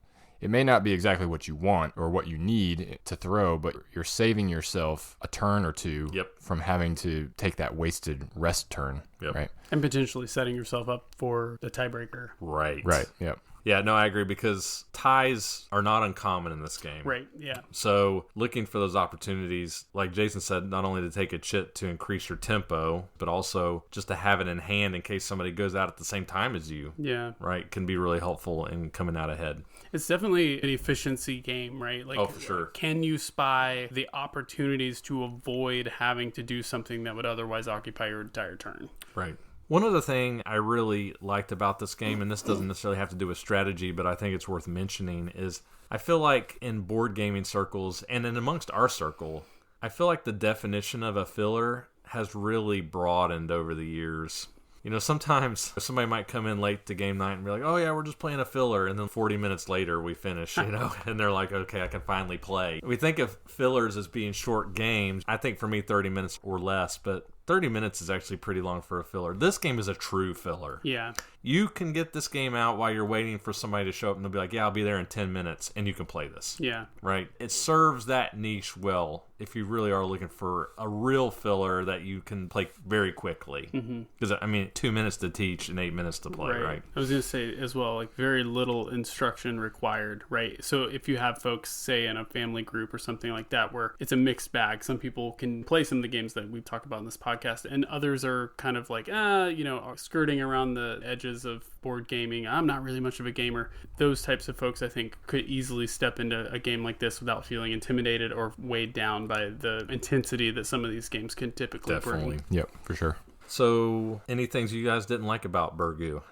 it may not be exactly what you want or what you need to throw, but you're saving yourself a turn or two from having to take that wasted rest turn, right?
And potentially setting yourself up for the tiebreaker.
Right.
Right, yep.
Yeah, no, I agree, because ties are not uncommon in this game.
Right, yeah.
So looking for those opportunities, like Jason said, not only to take a chit to increase your tempo, but also just to have it in hand in case somebody goes out at the same time as you.
Yeah.
Right, can be really helpful in coming out ahead.
It's definitely an efficiency game, right? Like,
for sure.
Can you spy the opportunities to avoid having to do something that would otherwise occupy your entire turn?
Right. One other thing I really liked about this game, and this doesn't necessarily have to do with strategy, but I think it's worth mentioning, is I feel like in board gaming circles and in amongst our circle, I feel like the definition of a filler has really broadened over the years. You know, sometimes somebody might come in late to game night and be like, oh yeah, we're just playing a filler, and then 40 minutes later we finish, you know, and they're like, okay, I can finally play. We think of fillers as being short games. I think for me 30 minutes or less, but 30 minutes is actually pretty long for a filler. This game is a true filler.
Yeah.
You can get this game out while you're waiting for somebody to show up, and they'll be like, yeah, I'll be there in 10 minutes, and you can play this.
Yeah.
Right? It serves that niche well if you really are looking for a real filler that you can play very quickly. Because, I mean, 2 minutes to teach and 8 minutes to play, right?
I was going to say as well, like very little instruction required, right? So if you have folks, say, in a family group or something like that, where it's a mixed bag, some people can play some of the games that we've talked about in this podcast, and others are kind of like, you know, skirting around the edges of board gaming. I'm not really much of a gamer. Those types of folks, I think, could easily step into a game like this without feeling intimidated or weighed down by the intensity that some of these games can typically bring.
Yep, for sure.
So, any things you guys didn't like about Burgoo?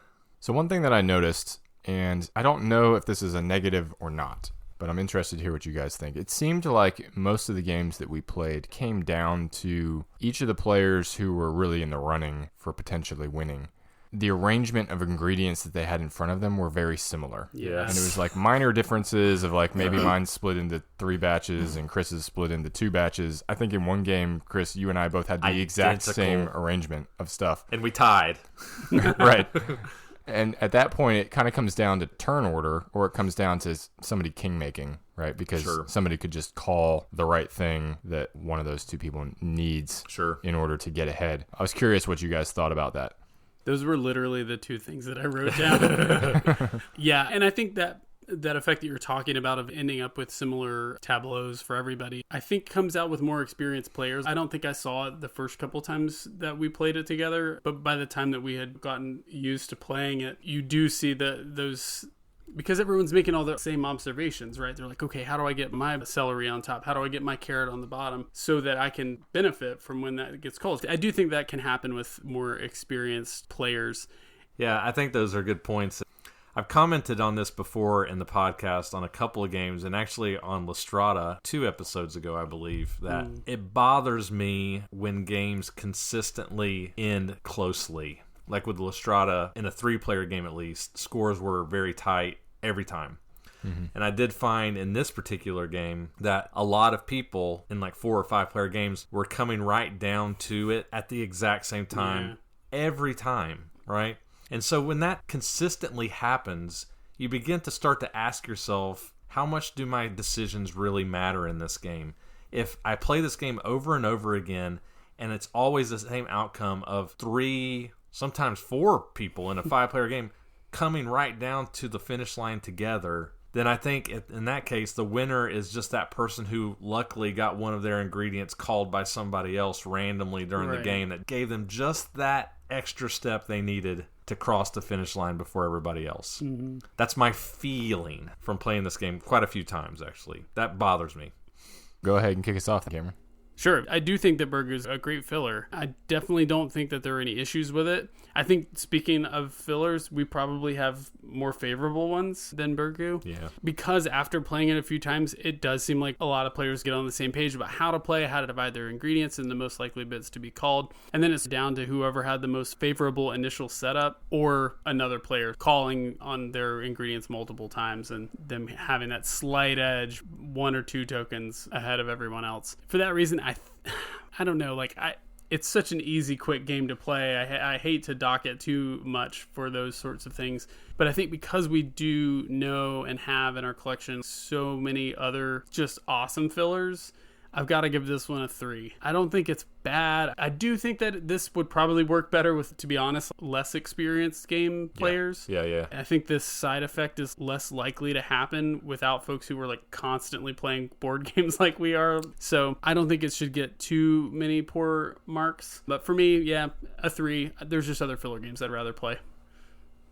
So one thing that I noticed, and I don't know if this is a negative or not, but I'm interested to hear what you guys think. It seemed like most of the games that we played came down to each of the players who were really in the running for potentially winning. The arrangement of ingredients that they had in front of them were very similar.
Yes.
And it was like minor differences of like maybe mine's split into 3 batches and Chris's split into 2 batches. I think in one game, Chris, you and I both had the exact same arrangement of stuff.
And we tied.
Right. And at that point, it kind of comes down to turn order, or it comes down to somebody king making, right? Because somebody could just call the right thing that one of those two people needs in order to get ahead. I was curious what you guys thought about that.
Those were literally the 2 things that I wrote down. Yeah, and I think that effect that you're talking about of ending up with similar tableaus for everybody, I think comes out with more experienced players. I don't think I saw it the first couple times that we played it together, but by the time that we had gotten used to playing it, you do see those, because everyone's making all the same observations, right? They're like, okay, how do I get my celery on top? How do I get my carrot on the bottom so that I can benefit from when that gets called? I do think that can happen with more experienced players.
Yeah, I think those are good points. I've commented on this before in the podcast on a couple of games, and actually on Lestrada 2 episodes ago, I believe, that it bothers me when games consistently end closely. Like with Lestrada, in a 3-player game at least, scores were very tight every time. And I did find in this particular game that a lot of people in like 4 or 5-player games were coming right down to it at the exact same time every time, right? And so when that consistently happens, you begin to start to ask yourself, how much do my decisions really matter in this game? If I play this game over and over again, and it's always the same outcome of 3, sometimes 4 people in a 5-player game coming right down to the finish line together, then I think in that case, the winner is just that person who luckily got one of their ingredients called by somebody else randomly during the game that gave them just that extra step they needed to cross the finish line before everybody else. That's my feeling from playing this game quite a few times, actually. That bothers me.
Go ahead and kick us off, Cameron.
Sure. I do think that Burgoo's a great filler. I definitely don't think that there are any issues with it. I think, speaking of fillers, we probably have more favorable ones than Burgoo.
Yeah.
Because after playing it a few times, it does seem like a lot of players get on the same page about how to play, how to divide their ingredients, and the most likely bits to be called. And then it's down to whoever had the most favorable initial setup or another player calling on their ingredients multiple times and them having that slight edge, 1 or 2 tokens ahead of everyone else. For that reason, I don't know, it's such an easy, quick game to play. I hate to dock it too much for those sorts of things. But I think because we do know and have in our collection so many other just awesome fillers, I've got to give this one a 3. I don't think it's bad. I do think that this would probably work better with, to be honest, less experienced game players.
Yeah.
I think this side effect is less likely to happen without folks who are constantly playing board games like we are. So I don't think it should get too many poor marks. But for me, yeah, a 3. There's just other filler games I'd rather play.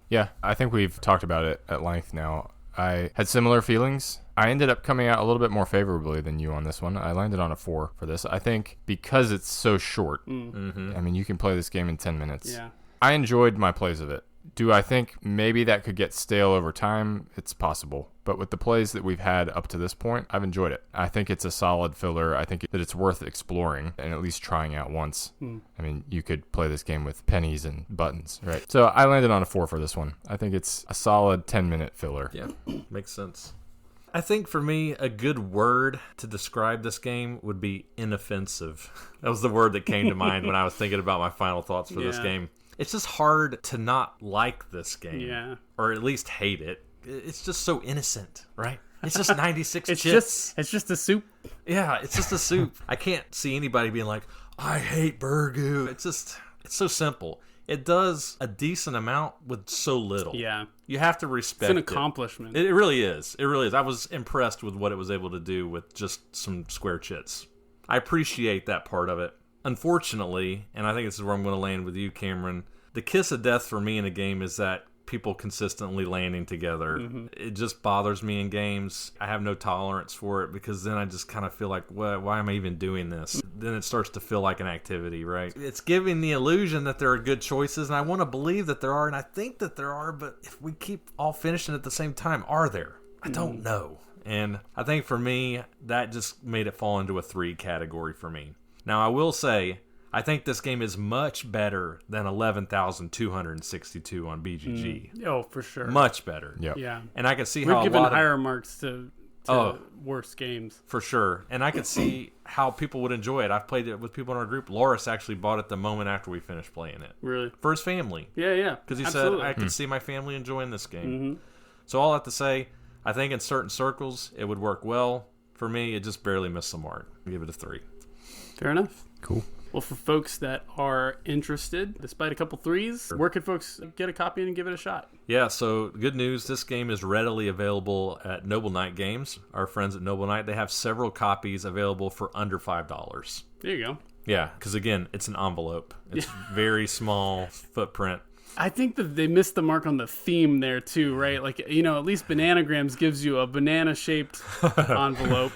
Yeah, I think we've talked about it at length now. I had similar feelings. I ended up coming out a little bit more favorably than you on this one. I landed on a 4 for this. I think because it's so short, I mean, you can play this game in 10 minutes.
Yeah.
I enjoyed my plays of it. Do I think maybe that could get stale over time? It's possible. But with the plays that we've had up to this point, I've enjoyed it. I think it's a solid filler. I think that it's worth exploring and at least trying out once. I mean, you could play this game with pennies and buttons, right? So I landed on a 4 for this one. I think it's a solid 10-minute filler.
Yeah, makes sense. I think for me, a good word to describe this game would be inoffensive. That was the word that came to mind when I was thinking about my final thoughts for this game. It's just hard to not like this game, or at least hate it. It's just so innocent, right? It's just 96 chits.
It's just a soup.
Yeah, it's just a soup. I can't see anybody being like, I hate Burgoo. It's so simple. It does a decent amount with so little.
Yeah.
You have to respect it.
It's an accomplishment.
It really is. It really is. I was impressed with what it was able to do with just some square chits. I appreciate that part of it. Unfortunately, and I think this is where I'm going to land with you, Cameron, the kiss of death for me in a game is that people consistently landing together. It just bothers me in games. I have no tolerance for it because then I just kind of feel like, why am I even doing this? Then it starts to feel like an activity, right? It's giving the illusion that there are good choices, and I want to believe that there are, and I think that there are, but if we keep all finishing at the same time, are there? I don't know. And I think for me, that just made it fall into a 3 category for me. Now, I will say, I think this game is much better than 11,262 on BGG.
Oh, for sure.
Much better.
Yep.
Yeah.
And I could see
We've
how
given higher marks to worse games.
For sure. And I could see how people would enjoy it. I've played it with people in our group. Loris actually bought it the moment after we finished playing it.
Really?
For his family.
Yeah.
Because he
Absolutely.
said, I could see my family enjoying this game. So all I have to say, I think in certain circles, it would work well. For me, it just barely missed the mark. I'll give it a 3.
Fair enough.
Cool.
Well, for folks that are interested, despite a couple 3s, where can folks get a copy and give it a shot?
Yeah, so good news. This game is readily available at Noble Knight Games. Our friends at Noble Knight, they have several copies available for under $5.
There you go.
Yeah, because again, it's an envelope. It's very small footprint.
I think that they missed the mark on the theme there too, right? Like, at least Bananagrams gives you a banana-shaped envelope.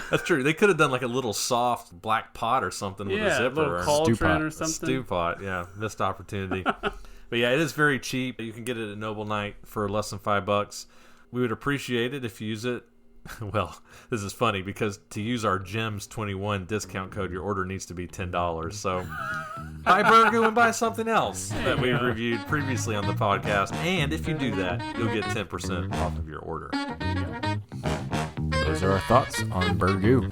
That's true. They could have done like a little soft black pot or something with a zipper.
A little cauldron
pot.
or something.
Stew pot, yeah. Missed opportunity. But yeah, it is very cheap. You can get it at Noble Knight for less than $5. We would appreciate it if you use it. Well, this is funny because to use our GEMS21 discount code, your order needs to be $10. So buy Burgoo and buy something else that we reviewed previously on the podcast. And if you do that, you'll get 10% off of your order.
Those are our thoughts on Burgoo.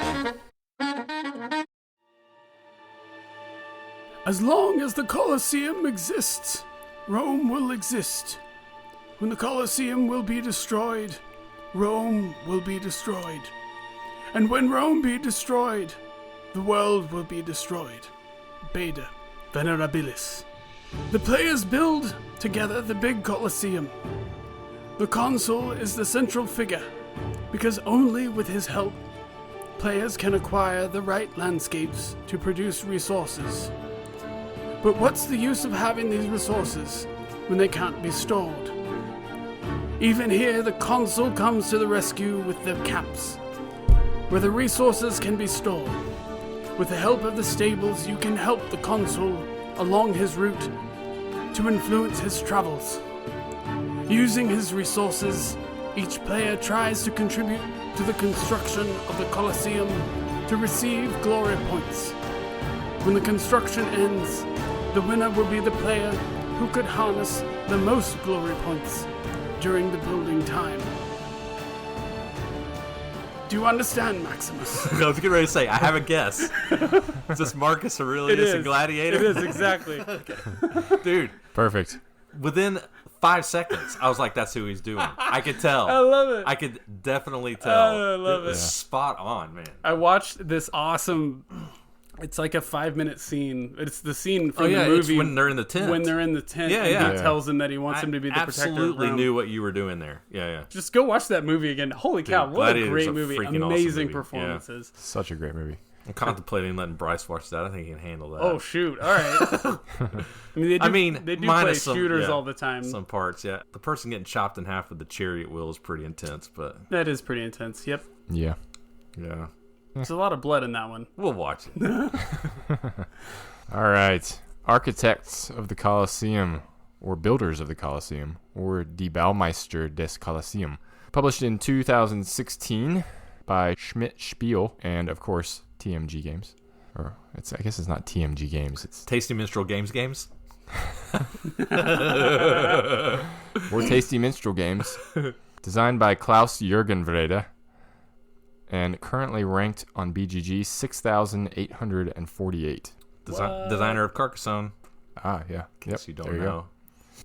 As long as the Colosseum exists, Rome will exist. When the Colosseum will be destroyed, Rome will be destroyed. And when Rome be destroyed, the world will be destroyed. Beta Venerabilis. The players build together the big Colosseum. The consul is the central figure, because only with his help, players can acquire the right landscapes to produce resources. But what's the use of having these resources when they can't be stored? Even here, the consul comes to the rescue with the caps, where the resources can be stored. With the help of the stables, you can help the consul along his route to influence his travels. Using his resources, each player tries to contribute to the construction of the Colosseum to receive glory points. When the construction ends, the winner will be the player who could harness the most glory points during the building time. Do you understand, Maximus?
I was getting ready to say, I have a guess. Is this Marcus Aurelius and Gladiator?
It is, exactly.
Dude.
Perfect.
Within 5 seconds, I was like, that's who he's doing. I could tell.
I love it.
I could definitely tell.
I love it.
Spot on, man.
I watched this awesome... It's like a 5-minute scene. It's the scene from the movie.
It's when they're in the tent.
When they're in the tent,
Yeah,
and
yeah.
he tells him that he wants him to be the protector of
absolutely
Rome.
knew what you were doing there. Yeah.
Just go watch that movie again. Holy cow, what a
Gladiator's
great
a
movie.
freaking awesome
Amazing
movie.
performances.
Such a great movie.
I'm contemplating letting Bryce watch that. I think he can handle that.
Oh, shoot. All right. They do play
minus
shooters all the time.
Some parts, yeah. The person getting chopped in half with the chariot wheel is pretty intense, but...
That is pretty intense. Yep.
Yeah.
Yeah.
There's a lot of blood in that one.
We'll watch it.
All right. Architects of the Colosseum, or builders of the Colosseum, or Die Baumeister des Colosseum. Published in 2016 by Schmidt Spiel and, of course, TMG Games. Or I guess it's not TMG Games. It's
Tasty Minstrel Games?
or Tasty Minstrel Games. Designed by Klaus Jürgen Vrede. And currently ranked on BGG 6,848.
Designer of Carcassonne.
Ah, yeah.
In case you don't know.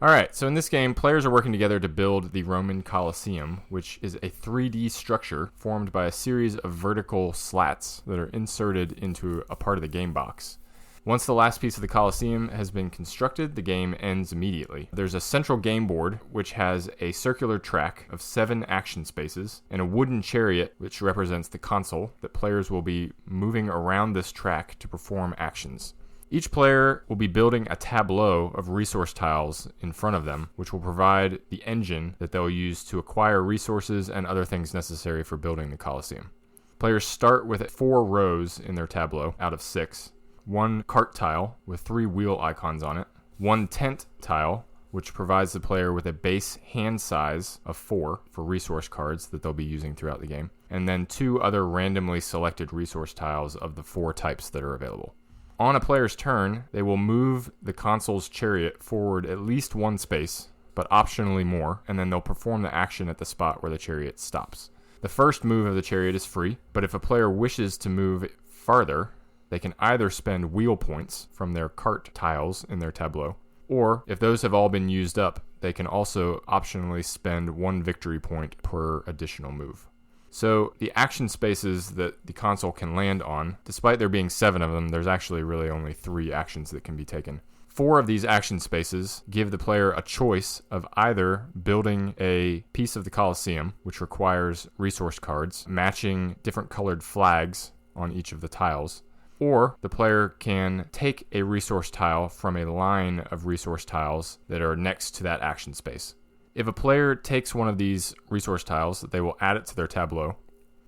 All right, so in this game, players are working together to build the Roman Colosseum, which is a 3D structure formed by a series of vertical slats that are inserted into a part of the game box. Once the last piece of the Colosseum has been constructed, the game ends immediately. There's a central game board, which has a circular track of 7 action spaces, and a wooden chariot, which represents the console, that players will be moving around this track to perform actions. Each player will be building a tableau of resource tiles in front of them, which will provide the engine that they'll use to acquire resources and other things necessary for building the Colosseum. Players start with 4 rows in their tableau out of 6. 1 cart tile with 3 wheel icons on it, 1 tent tile, which provides the player with a base hand size of 4 for resource cards that they'll be using throughout the game, and then 2 other randomly selected resource tiles of the 4 types that are available. On a player's turn, they will move the console's chariot forward at least 1 space, but optionally more, and then they'll perform the action at the spot where the chariot stops. The first move of the chariot is free, but if a player wishes to move farther, they can either spend wheel points from their cart tiles in their tableau, or if those have all been used up, they can also optionally spend 1 victory point per additional move. So the action spaces that the console can land on, despite there being 7 of them, there's actually really only 3 actions that can be taken. 4 of these action spaces give the player a choice of either building a piece of the Colosseum, which requires resource cards, matching different colored flags on each of the tiles, or the player can take a resource tile from a line of resource tiles that are next to that action space. If a player takes one of these resource tiles, they will add it to their tableau,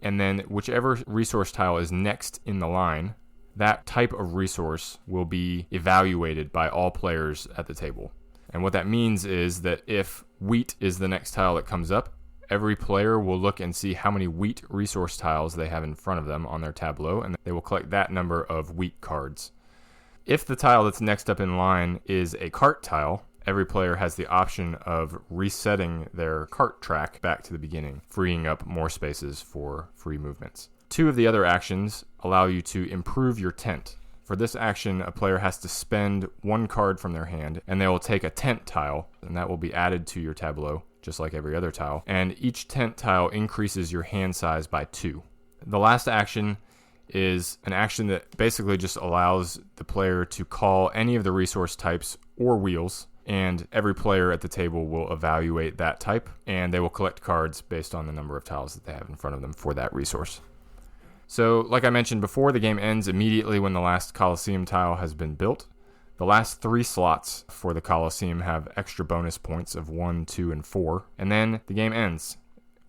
and then whichever resource tile is next in the line, that type of resource will be evaluated by all players at the table. And what that means is that if wheat is the next tile that comes up, every player will look and see how many wheat resource tiles they have in front of them on their tableau, and they will collect that number of wheat cards. If the tile that's next up in line is a cart tile, every player has the option of resetting their cart track back to the beginning, freeing up more spaces for free movements. 2 of the other actions allow you to improve your tent. For this action, a player has to spend 1 card from their hand, and they will take a tent tile, and that will be added to your tableau, just like every other tile, and each tent tile increases your hand size by 2. The last action is an action that basically just allows the player to call any of the resource types or wheels, and every player at the table will evaluate that type, and they will collect cards based on the number of tiles that they have in front of them for that resource. So, like I mentioned before, the game ends immediately when the last Colosseum tile has been built. The last 3 slots for the Colosseum have extra bonus points of 1, 2, and 4, and then the game ends.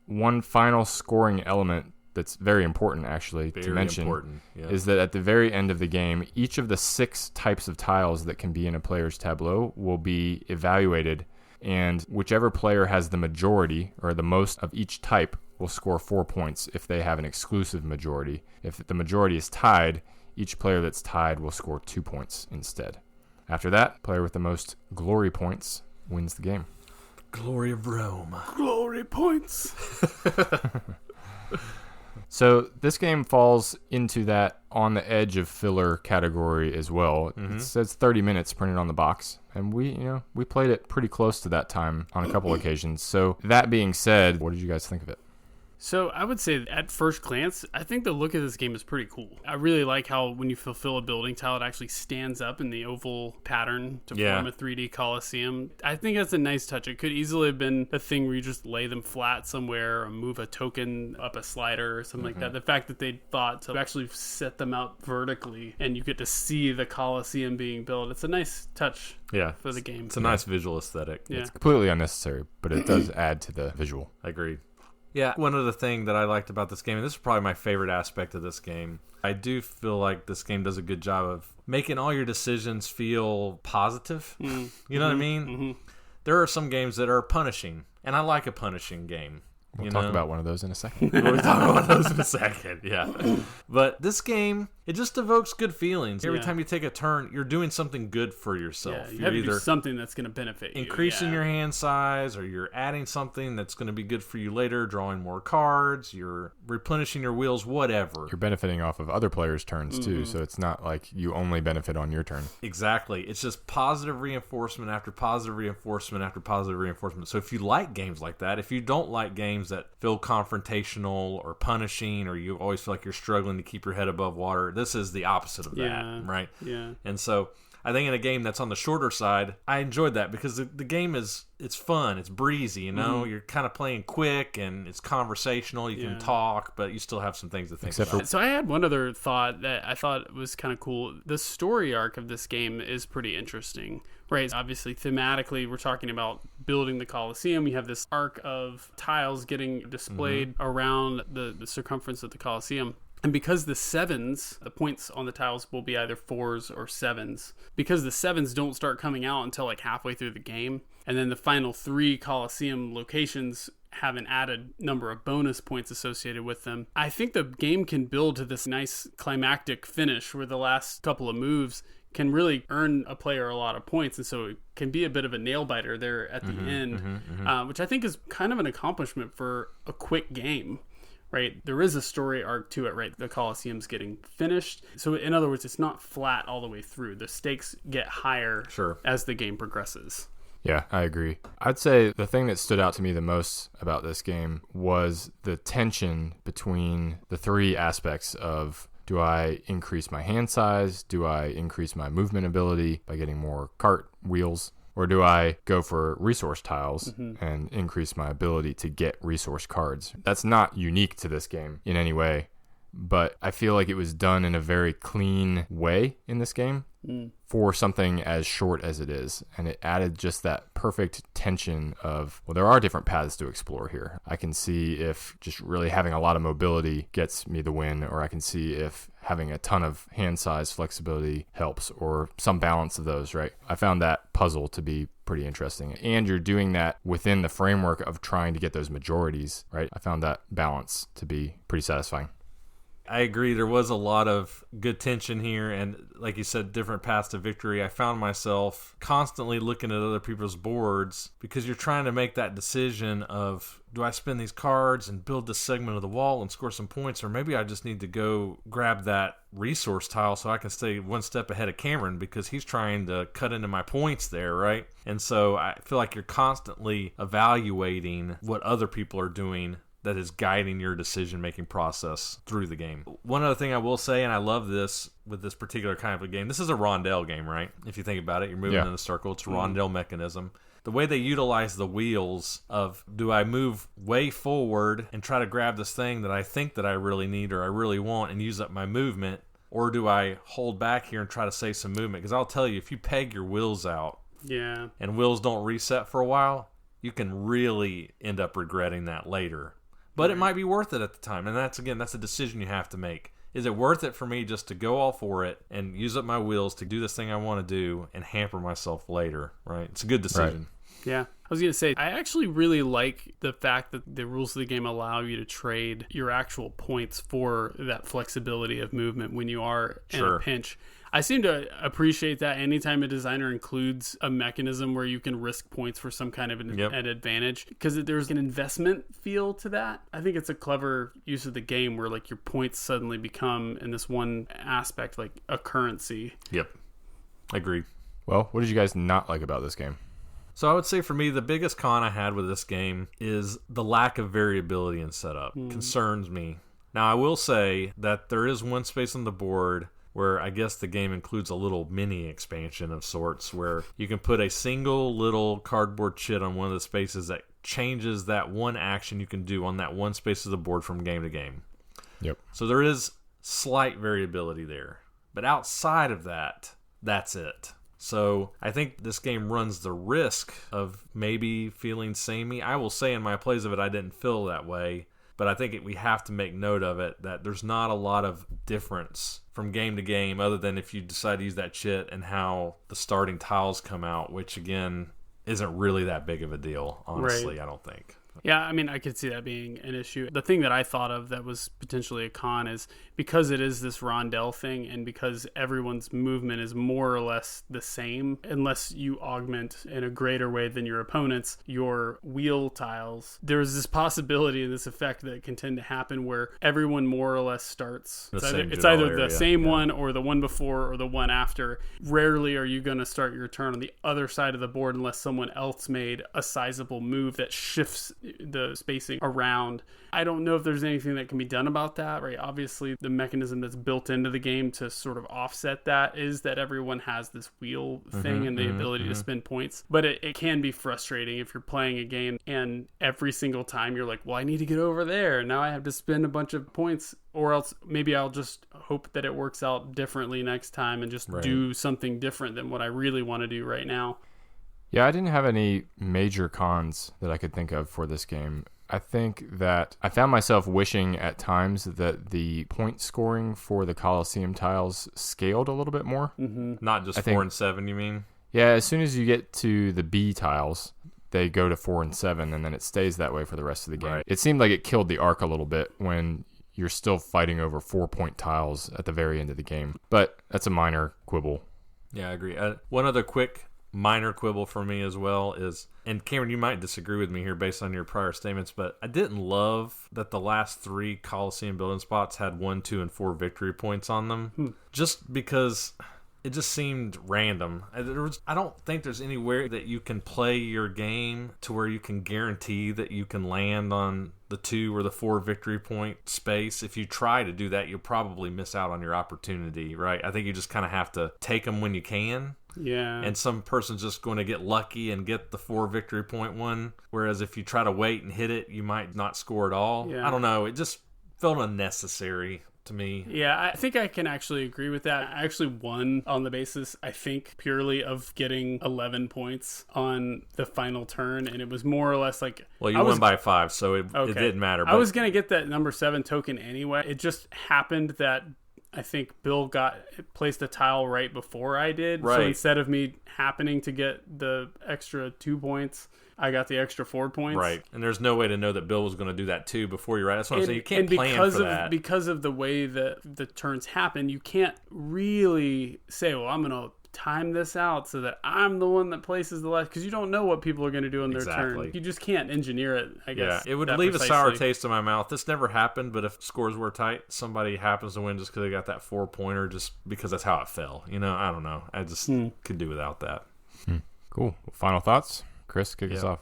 One final scoring element that's very important actually to mention is that at the very end of the game, each of the 6 types of tiles that can be in a player's tableau will be evaluated, and whichever player has the majority or the most of each type will score 4 points if they have an exclusive majority. If the majority is tied, each player that's tied will score 2 points instead. After that, player with the most glory points wins the game.
Glory of Rome.
Glory points.
So this game falls into that on the edge of filler category as well. It says 30 minutes printed on the box, and we played it pretty close to that time on a couple occasions. So that being said, what did you guys think of it?
So I would say at first glance, I think the look of this game is pretty cool. I really like how when you fulfill a building tile, it actually stands up in the oval pattern to form a 3D Colosseum. I think that's a nice touch. It could easily have been a thing where you just lay them flat somewhere or move a token up a slider or something like that. The fact that they thought to actually set them out vertically and you get to see the Colosseum being built, it's a nice touch for the game.
It's a nice visual aesthetic.
Yeah.
It's completely unnecessary, but it does add to the visual.
Agreed. Yeah, one other thing that I liked about this game, and this is probably my favorite aspect of this game, I do feel like this game does a good job of making all your decisions feel positive. You know what I mean? There are some games that are punishing, and I like a punishing game.
We'll talk about one of those in a second.
We'll talk about one of those in a second, yeah. But this game, it just evokes good feelings. Every time you take a turn, you're doing something good for yourself.
Yeah, you have to do something that's going to benefit you.
Increasing your hand size, or you're adding something that's going to be good for you later, drawing more cards, you're replenishing your wheels, whatever.
You're benefiting off of other players' turns, too, so it's not like you only benefit on your turn.
Exactly. It's just positive reinforcement after positive reinforcement after positive reinforcement. So if you like games like that, if you don't like games that feel confrontational or punishing, or you always feel like you're struggling to keep your head above water, this is the opposite of that, right?
Yeah.
And so I think in a game that's on the shorter side, I enjoyed that because the game it's fun, it's breezy, you're kind of playing quick and it's conversational, you can talk, but you still have some things to think about.
So I had one other thought that I thought was kind of cool. The story arc of this game is pretty interesting, right? Obviously, thematically, we're talking about building the Colosseum. You have this arc of tiles getting displayed around the circumference of the Colosseum. And because the 7s, the points on the tiles will be either 4s or 7s, because the 7s don't start coming out until like halfway through the game, and then the final 3 Colosseum locations have an added number of bonus points associated with them, I think the game can build to this nice climactic finish where the last couple of moves can really earn a player a lot of points, and so it can be a bit of a nail-biter there at the end, which I think is kind of an accomplishment for a quick game. Right, there is a story arc to it, right? The Colosseum's getting finished. So in other words, it's not flat all the way through. The stakes get higher as the game progresses.
Yeah, I agree. I'd say the thing that stood out to me the most about this game was the tension between the 3 aspects of, do I increase my hand size? Do I increase my movement ability by getting more cart wheels? Or do I go for resource tiles and increase my ability to get resource cards? That's not unique to this game in any way, but I feel like it was done in a very clean way in this game for something as short as it is. And it added just that perfect tension of, well, there are different paths to explore here. I can see if just really having a lot of mobility gets me the win, or I can see if having a ton of hand size flexibility helps, or some balance of those, right? I found that puzzle to be pretty interesting. And you're doing that within the framework of trying to get those majorities, right? I found that balance to be pretty satisfying.
I agree. There was a lot of good tension here, and like you said, different paths to victory. I found myself constantly looking at other people's boards because you're trying to make that decision of, do I spend these cards and build this segment of the wall and score some points, or maybe I just need to go grab that resource tile so I can stay one step ahead of Cameron because he's trying to cut into my points there, right? And so I feel like you're constantly evaluating what other people are doing that is guiding your decision-making process through the game. One other thing I will say, and I love this with this particular kind of a game, this is a rondelle game, right? If you think about it, you're moving in a circle. It's a rondelle mechanism. The way they utilize the wheels of, do I move way forward and try to grab this thing that I think that I really need or I really want and use up my movement, or do I hold back here and try to save some movement? Because I'll tell you, if you peg your wheels out and wheels don't reset for a while, you can really end up regretting that later. But it might be worth it at the time. And that's a decision you have to make. Is it worth it for me just to go all for it and use up my wheels to do this thing I want to do and hamper myself later, right? It's a good decision.
Right. Yeah. I was going to say, I actually really like the fact that the rules of the game allow you to trade your actual points for that flexibility of movement when you are in a pinch. I seem to appreciate that anytime a designer includes a mechanism where you can risk points for some kind of an advantage, because there's an investment feel to that. I think it's a clever use of the game where like your points suddenly become, in this one aspect, like a currency.
Yep. Agreed.
Well, what did you guys not like about this game?
So I would say for me, the biggest con I had with this game is the lack of variability in setup. Concerns me. Now, I will say that there is one space on the board where I guess the game includes a little mini expansion of sorts where you can put a single little cardboard chit on one of the spaces that changes that one action you can do on that one space of the board from game to game.
Yep.
So there is slight variability there. But outside of that, that's it. So I think this game runs the risk of maybe feeling samey. I will say in my plays of it, I didn't feel that way. But I think we have to make note of it, that there's not a lot of difference from game to game other than if you decide to use that chit and how the starting tiles come out, which, again, isn't really that big of a deal, honestly, right. I don't think.
Yeah, I mean, I could see that being an issue. The thing that I thought of that was potentially a con is because it is this rondelle thing and because everyone's movement is more or less the same, unless you augment in a greater way than your opponents, your wheel tiles, there's this possibility and this effect that can tend to happen where everyone more or less starts. It's either the same one or the one before or the one after. Rarely are you going to start your turn on the other side of the board unless someone else made a sizable move that shifts the spacing around. I don't know if there's anything that can be done about that, right? Obviously, the mechanism that's built into the game to sort of offset that is that everyone has this wheel thing and the ability to spend points. But it can be frustrating if you're playing a game and every single time you're like, well, I need to get over there. Now I have to spend a bunch of points, or else maybe I'll just hope that it works out differently next time and just do something different than what I really want to do right now.
Yeah, I didn't have any major cons that I could think of for this game. I think that I found myself wishing at times that the point scoring for the Colosseum tiles scaled a little bit more.
Not just 4 and 7, you mean?
Yeah, as soon as you get to the B tiles, they go to 4 and 7, and then it stays that way for the rest of the game. Right. It seemed like it killed the arc a little bit when you're still fighting over 4-point tiles at the very end of the game. But that's a minor quibble.
Yeah, I agree. One other quick minor quibble for me as well is, and Cameron, you might disagree with me here based on your prior statements, but I didn't love that the last 3 Colosseum building spots had 1, 2, and 4 victory points on them. Just because it just seemed random. I don't think there's anywhere that you can play your game to where you can guarantee that you can land on the 2 or the 4 victory point space. If you try to do that, you'll probably miss out on your opportunity, right? I think you just kind of have to take them when you can.
Yeah.
And some person's just going to get lucky and get the 4 victory point one, whereas if you try to wait and hit it, you might not score at all. Yeah. I don't know. It just felt unnecessary to me.
Yeah, I think I can actually agree with that. I actually won on the basis, I think, purely of getting 11 points on the final turn, and it was more or less like...
Well, you won by 5, so it didn't matter.
But I was going to get that number 7 token anyway. It just happened that I think Bill placed a tile right before I did. Right. So instead of me happening to get the extra 2 points, I got the extra 4 points.
Right. And there's no way to know that Bill was going to do that too before you're right. That's what I'm saying. You can't plan for that.
Because of the way that the turns happen, you can't really say, well, I'm going to time this out so that I'm the one that places the last, because you don't know what people are going to do in their turn. You just can't engineer it, I guess.
Yeah, it would leave a sour taste in my mouth. This never happened, but if scores were tight, somebody happens to win just because they got that 4-pointer, just because that's how it fell. You know, I don't know. I just could do without that.
Cool. Final thoughts? Chris, kick us off.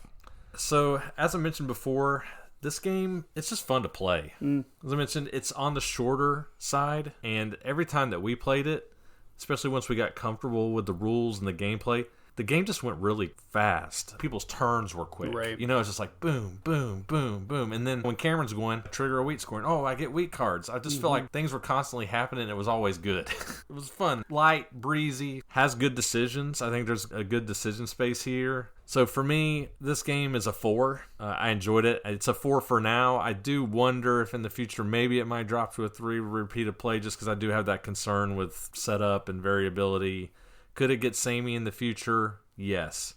So, as I mentioned before, this game, it's just fun to play. As I mentioned, it's on the shorter side, and every time that we played it, especially once we got comfortable with the rules and the gameplay, the game just went really fast. People's turns were quick.
Right.
You know, it's just like boom, boom, boom, boom. And then when Cameron's going, trigger a wheat scoring. Oh, I get wheat cards. I just feel like things were constantly happening and it was always good. It was fun. Light, breezy, has good decisions. I think there's a good decision space here. So for me, this game is a 4. I enjoyed it. It's a 4 for now. I do wonder if in the future maybe it might drop to a 3 repeated play just because I do have that concern with setup and variability. Could it get samey in the future? Yes.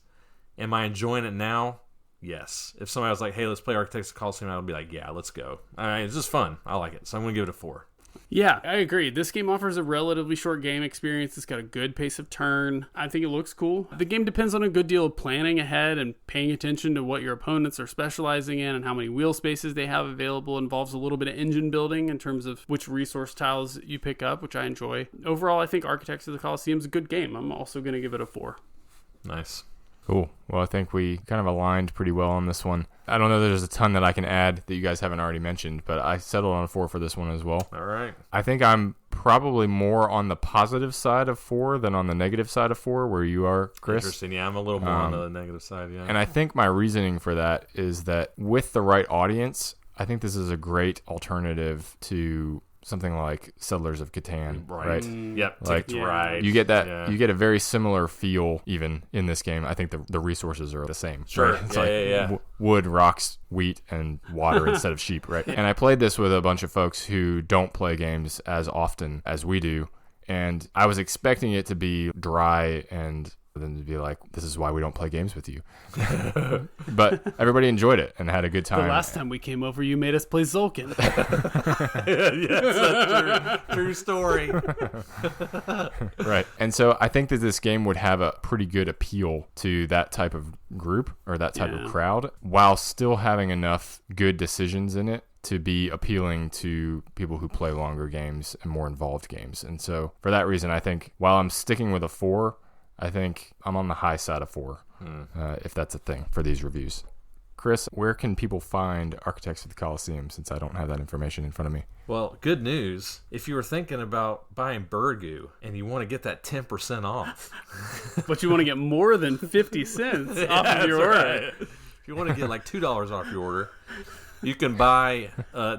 Am I enjoying it now? Yes. If somebody was like, hey, let's play Architects of Colosseum, I would be like, yeah, let's go. It's just fun. I like it. So I'm going to give it a 4.
Yeah, I agree. This game offers a relatively short game experience. It's got a good pace of turn. I think it looks cool. The game depends on a good deal of planning ahead and paying attention to what your opponents are specializing in and how many wheel spaces they have available. It involves a little bit of engine building in terms of which resource tiles you pick up, which I enjoy. Overall, I think Architects of the Colosseum is a good game. I'm also going to give it a 4.
Nice.
Cool. Well, I think we kind of aligned pretty well on this one. I don't know that there's a ton that I can add that you guys haven't already mentioned, but I settled on a 4 for this one as well.
All right.
I think I'm probably more on the positive side of 4 than on the negative side of 4, where you are, Chris.
Interesting. Yeah, I'm a little more on the negative side, yeah.
And I think my reasoning for that is that with the right audience, I think this is a great alternative to something like Settlers of Catan, right?
Yep.
Like,
right.
You get that. You get a very similar feel even in this game. I think the resources are the same.
Sure.
Right? It's wood, rocks, wheat, and water instead of sheep, right? And I played this with a bunch of folks who don't play games as often as we do, and I was expecting it to be dry and then to be like, this is why we don't play games with you. But everybody enjoyed it and had a good time.
The last time we came over, you made us play Zulkin.
Yes, that's true story.
Right. And so I think that this game would have a pretty good appeal to that type of group or that type of crowd while still having enough good decisions in it to be appealing to people who play longer games and more involved games. And so for that reason, I think while I'm sticking with a 4, I think I'm on the high side of 4, if that's a thing for these reviews. Chris, where can people find Architects of the Colosseum, since I don't have that information in front of me?
Well, good news. If you were thinking about buying Burgoo and you want to get that 10% off.
But you want to get more than 50 cents off of your order.
Right. If you want to get like $2 off your order, you can buy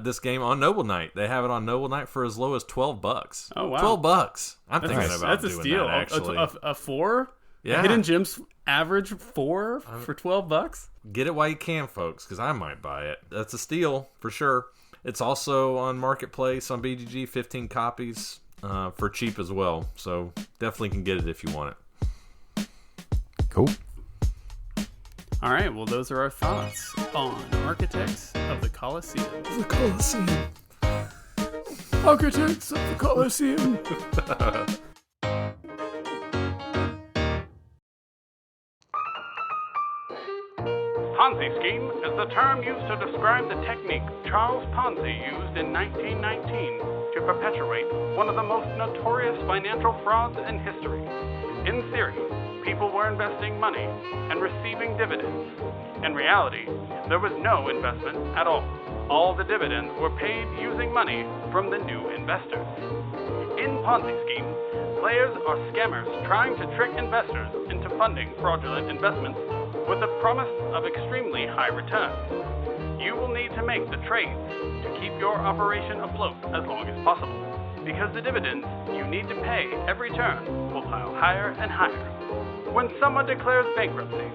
this game on Noble Night. They have it on Noble Night for as low as $12.
Oh, wow.
$12. I'm thinking about
that's a
doing
steal.
that, actually.
A 4?
Yeah.
Hidden Gems average 4 for $12?
Get it while you can, folks, because I might buy it. That's a steal for sure. It's also on Marketplace on BGG, 15 copies for cheap as well. So definitely can get it if you want it.
Cool.
All right, well, those are our thoughts on Architects of the Colosseum.
The Colosseum.
Architects of the Colosseum.
Ponzi scheme is the term used to describe the technique Charles Ponzi used in 1919 to perpetuate one of the most notorious financial frauds in history. In theory, people were investing money and receiving dividends. In reality, there was no investment at all. All the dividends were paid using money from the new investors. In Ponzi schemes, players are scammers trying to trick investors into funding fraudulent investments with the promise of extremely high returns. You will need to make the trades to keep your operation afloat as long as possible, because the dividends you need to pay every turn will pile higher and higher. When someone declares bankruptcy,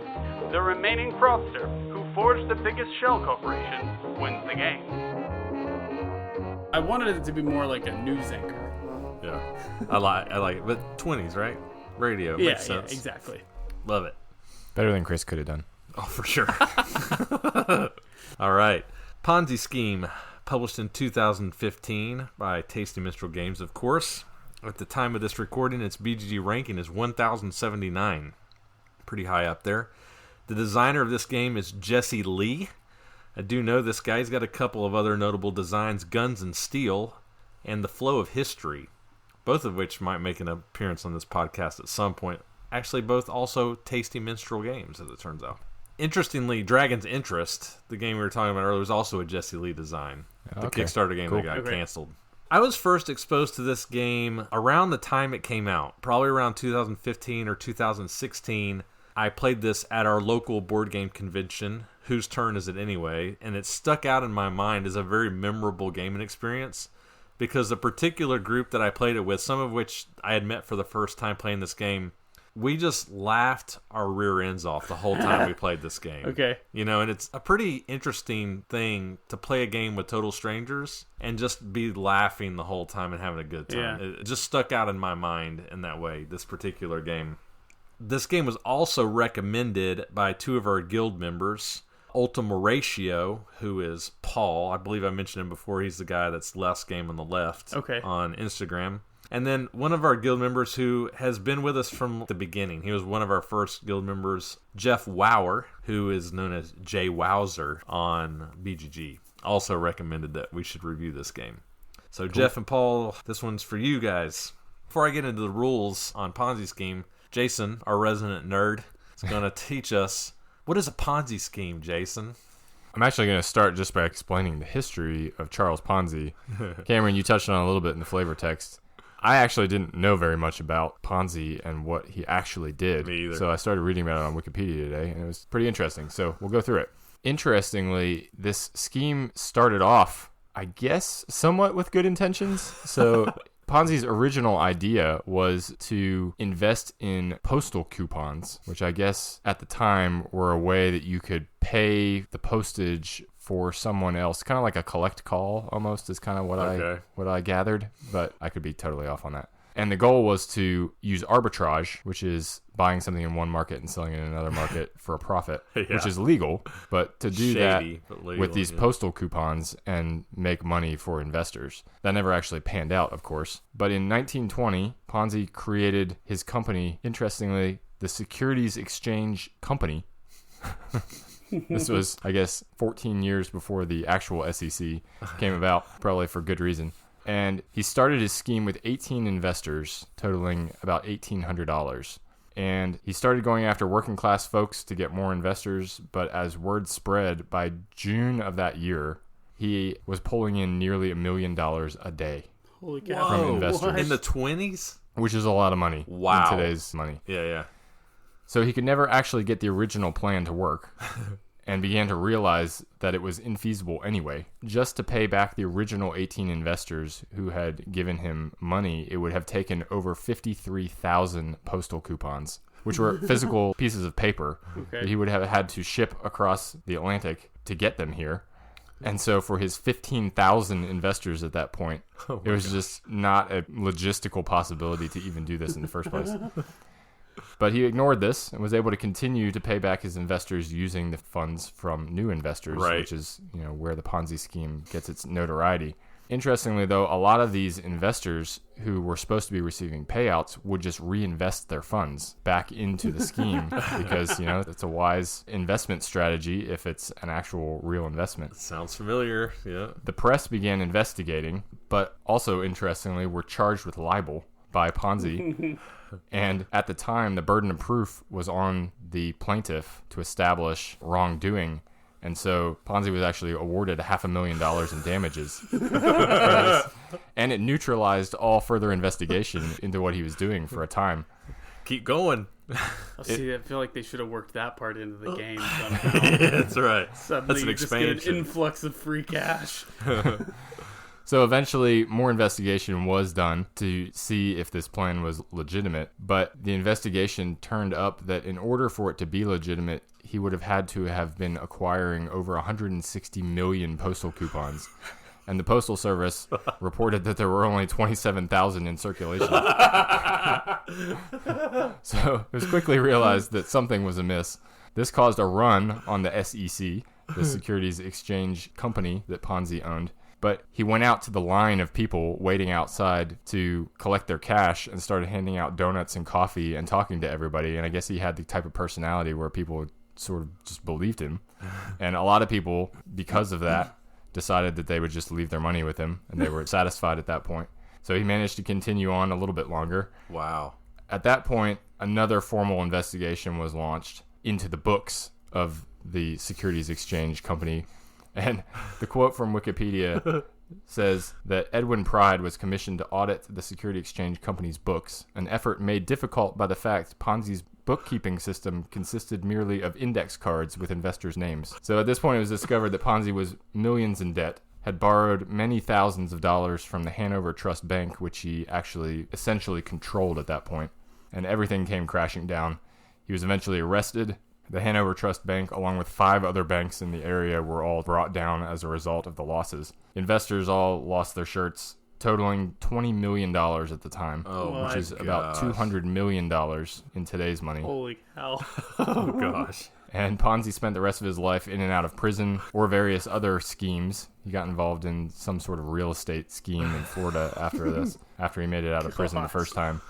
the remaining fraudster who forged the biggest shell corporation wins the game. I wanted it to be more like a news anchor.
Yeah, I like it. But 20s, right? Radio. Makes sense.
Yeah, exactly.
Love it.
Better than Chris could have done.
Oh, for sure. All right. Ponzi Scheme, published in 2015 by Tasty Minstrel Games, of course. At the time of this recording, its BGG ranking is 1079. Pretty high up there. The designer of this game is Jesse Lee. I do know this guy. He's got a couple of other notable designs, Guns and Steel and The Flow of History, both of which might make an appearance on this podcast at some point. Actually, both also Tasty Minstrel Games, as it turns out. Interestingly, Dragon's Interest, the game we were talking about earlier, was also a Jesse Lee design. The Kickstarter game that got canceled. I was first exposed to this game around the time it came out, probably around 2015 or 2016. I played this at our local board game convention. Whose turn is it anyway? And it stuck out in my mind as a very memorable gaming experience because the particular group that I played it with, some of which I had met for the first time playing this game, we just laughed our rear ends off the whole time we played this game.
Okay.
You know, and it's a pretty interesting thing to play a game with total strangers and just be laughing the whole time and having a good time.
Yeah.
It just stuck out in my mind in that way, this particular game. This game was also recommended by 2 of our guild members, Ultima Ratio, who is Paul. I believe I mentioned him before. He's the guy that's last game on the left on Instagram. And then one of our guild members who has been with us from the beginning. He was one of our first guild members, Jeff Wower, who is known as Jay Wowzer on BGG. Also recommended that we should review this game. So cool. Jeff and Paul, this one's for you guys. Before I get into the rules on Ponzi Scheme, Jason, our resident nerd, is going to teach us, what is a Ponzi Scheme, Jason?
I'm actually going to start just by explaining the history of Charles Ponzi. Cameron, you touched on it a little bit in the flavor text. I actually didn't know very much about Ponzi and what he actually did.
Me either.
So I started reading about it on Wikipedia today, and it was pretty interesting. So we'll go through it. Interestingly, this scheme started off, I guess, somewhat with good intentions. So Ponzi's original idea was to invest in postal coupons, which I guess at the time were a way that you could pay the postage for someone else, kind of like a collect call almost is kind of what I gathered, but I could be totally off on that. And the goal was to use arbitrage, which is buying something in one market and selling it in another market for a profit, which is legal, but to do that with these postal coupons and make money for investors. That never actually panned out, of course. But in 1920, Ponzi created his company, interestingly, the Securities Exchange Company. This was, I guess, 14 years before the actual SEC came about, probably for good reason. And he started his scheme with 18 investors, totaling about $1,800. And he started going after working class folks to get more investors, but as word spread, by June of that year, he was pulling in nearly $1 million a day.
Holy cow.
From investors.
What?
In the 20s?
Which is a lot of money.
Wow.
In today's money.
Yeah.
So he could never actually get the original plan to work and began to realize that it was infeasible anyway. Just to pay back the original 18 investors who had given him money, it would have taken over 53,000 postal coupons, which were physical pieces of paper that he would have had to ship across the Atlantic to get them here. And so for his 15,000 investors at that point, it was just not a logistical possibility to even do this in the first place. But he ignored this and was able to continue to pay back his investors using the funds from new investors, which is, where the Ponzi scheme gets its notoriety. Interestingly, though, a lot of these investors who were supposed to be receiving payouts would just reinvest their funds back into the scheme because, it's a wise investment strategy if it's an actual real investment.
Sounds familiar, yeah.
The press began investigating, but also, interestingly, were charged with libel by Ponzi. And at the time, the burden of proof was on the plaintiff to establish wrongdoing. And so Ponzi was actually awarded $500,000 in damages. And it neutralized all further investigation into what he was doing for a time.
Keep going.
I feel like they should have worked that part into the game somehow.
Yeah, that's right.
Suddenly
That's an
you just get
expansion.
an influx of free cash.
So eventually, more investigation was done to see if this plan was legitimate. But the investigation turned up that in order for it to be legitimate, he would have had to have been acquiring over 160 million postal coupons. And the Postal Service reported that there were only 27,000 in circulation. So it was quickly realized that something was amiss. This caused a run on the SEC, the Securities Exchange Company that Ponzi owned. But he went out to the line of people waiting outside to collect their cash and started handing out donuts and coffee and talking to everybody. And I guess he had the type of personality where people sort of just believed him. And a lot of people, because of that, decided that they would just leave their money with him. And they were satisfied at that point. So he managed to continue on a little bit longer.
Wow.
At that point, another formal investigation was launched into the books of the Securities Exchange Company. And the quote from Wikipedia says that Edwin Pride was commissioned to audit the Security Exchange Company's books, an effort made difficult by the fact Ponzi's bookkeeping system consisted merely of index cards with investors' names. So at this point, it was discovered that Ponzi was millions in debt, had borrowed many thousands of dollars from the Hanover Trust Bank, which he actually essentially controlled at that point, and everything came crashing down. He was eventually arrested. The Hanover Trust Bank, along with 5 other banks in the area, were all brought down as a result of the losses. Investors all lost their shirts, totaling $20 million at the time, which is about $200 million in today's money.
Holy hell.
Oh, gosh.
And Ponzi spent the rest of his life in and out of prison or various other schemes. He got involved in some sort of real estate scheme in Florida after he made it out of prison the first time.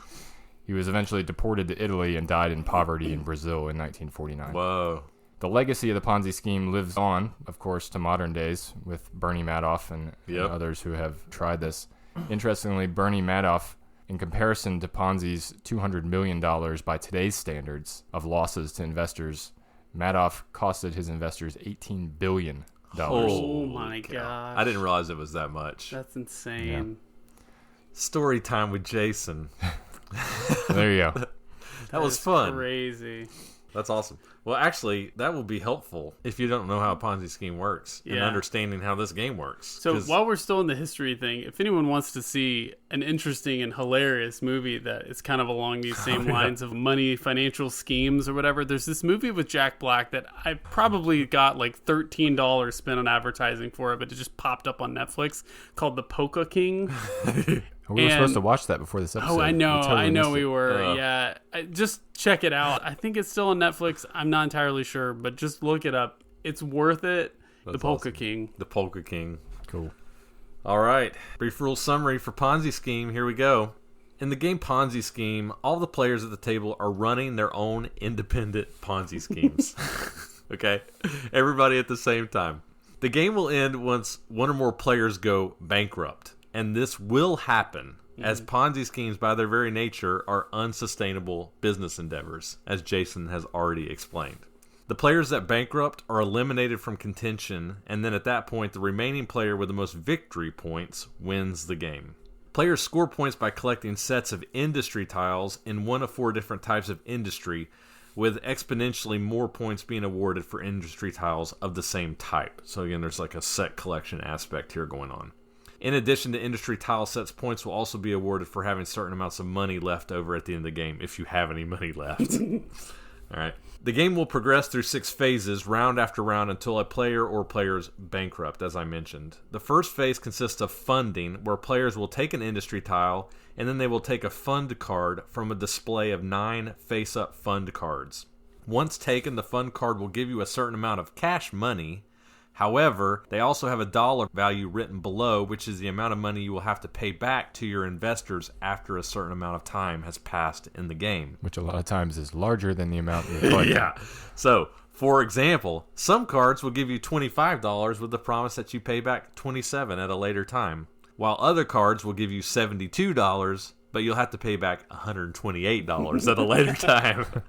He was eventually deported to Italy and died in poverty in Brazil in 1949.
Whoa.
The legacy of the Ponzi scheme lives on, of course, to modern days with Bernie Madoff and others who have tried this. Interestingly, Bernie Madoff, in comparison to Ponzi's $200 million by today's standards of losses to investors, Madoff costed his investors $18 billion.
Oh my gosh.
I didn't realize it was that much.
That's insane.
Yeah.
Story time with Jason.
There you go.
That was fun.
Crazy.
That's awesome. Well, actually, that will be helpful if you don't know how a Ponzi scheme works and understanding how this game works.
So while we're still in the history thing, if anyone wants to see an interesting and hilarious movie that is kind of along these same lines of money, financial schemes or whatever, there's this movie with Jack Black that I probably got like $13 spent on advertising for it, but it just popped up on Netflix, called The Polka King.
We were supposed to watch that before this episode.
Oh, I know we were.
Yeah.
Just check it out. I think it's still on Netflix. I'm not entirely sure, but just look it up. It's worth it. The Polka King.
The Polka King.
Cool.
All right. Brief rule summary for Ponzi Scheme. Here we go. In the game Ponzi Scheme, all the players at the table are running their own independent Ponzi schemes. Okay? Everybody at the same time. The game will end once one or more players go bankrupt. And this will happen, as Ponzi schemes, by their very nature, are unsustainable business endeavors, as Jason has already explained. The players that bankrupt are eliminated from contention, and then at that point, the remaining player with the most victory points wins the game. Players score points by collecting sets of industry tiles in one of 4 different types of industry, with exponentially more points being awarded for industry tiles of the same type. So again, there's like a set collection aspect here going on. In addition to industry tile sets, points will also be awarded for having certain amounts of money left over at the end of the game, if you have any money left. All right. The game will progress through 6 phases, round after round, until a player or players bankrupt, as I mentioned. The first phase consists of funding, where players will take an industry tile, and then they will take a fund card from a display of 9 face-up fund cards. Once taken, the fund card will give you a certain amount of cash money. However, they also have a dollar value written below, which is the amount of money you will have to pay back to your investors after a certain amount of time has passed in the game.
Which a lot of times is larger than the amount you're collecting.
Yeah. So, for example, some cards will give you $25 with the promise that you pay back $27 at a later time, while other cards will give you $72, but you'll have to pay back $128 at a later time.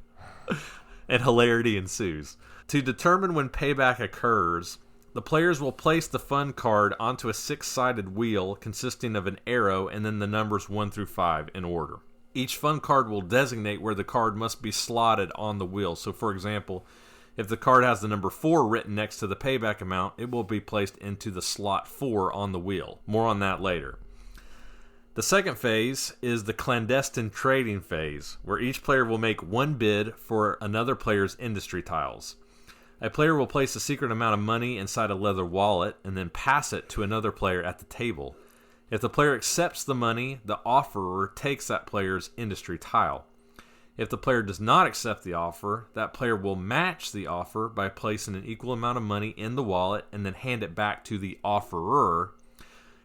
And hilarity ensues. To determine when payback occurs, the players will place the fund card onto a 6-sided wheel consisting of an arrow and then the numbers 1 through 5 in order. Each fund card will designate where the card must be slotted on the wheel. So, for example, if the card has the number 4 written next to the payback amount, it will be placed into the slot 4 on the wheel. More on that later. The second phase is the clandestine trading phase, where each player will make one bid for another player's industry tiles. A player will place a secret amount of money inside a leather wallet and then pass it to another player at the table. If the player accepts the money, the offerer takes that player's industry tile. If the player does not accept the offer, that player will match the offer by placing an equal amount of money in the wallet and then hand it back to the offerer,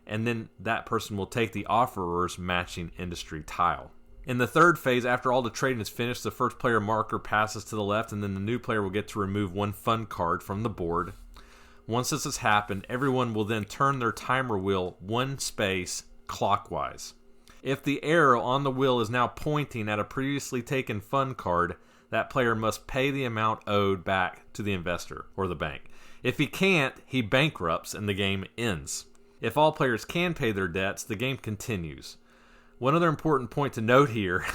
and then that person will take the offerer's matching industry tile. In the third phase, after all the trading is finished, the first player marker passes to the left, and then the new player will get to remove one fund card from the board. Once this has happened, everyone will then turn their timer wheel 1 space clockwise. If the arrow on the wheel is now pointing at a previously taken fund card, that player must pay the amount owed back to the investor or the bank. If he can't, he bankrupts and the game ends. If all players can pay their debts, the game continues. One other important point to note here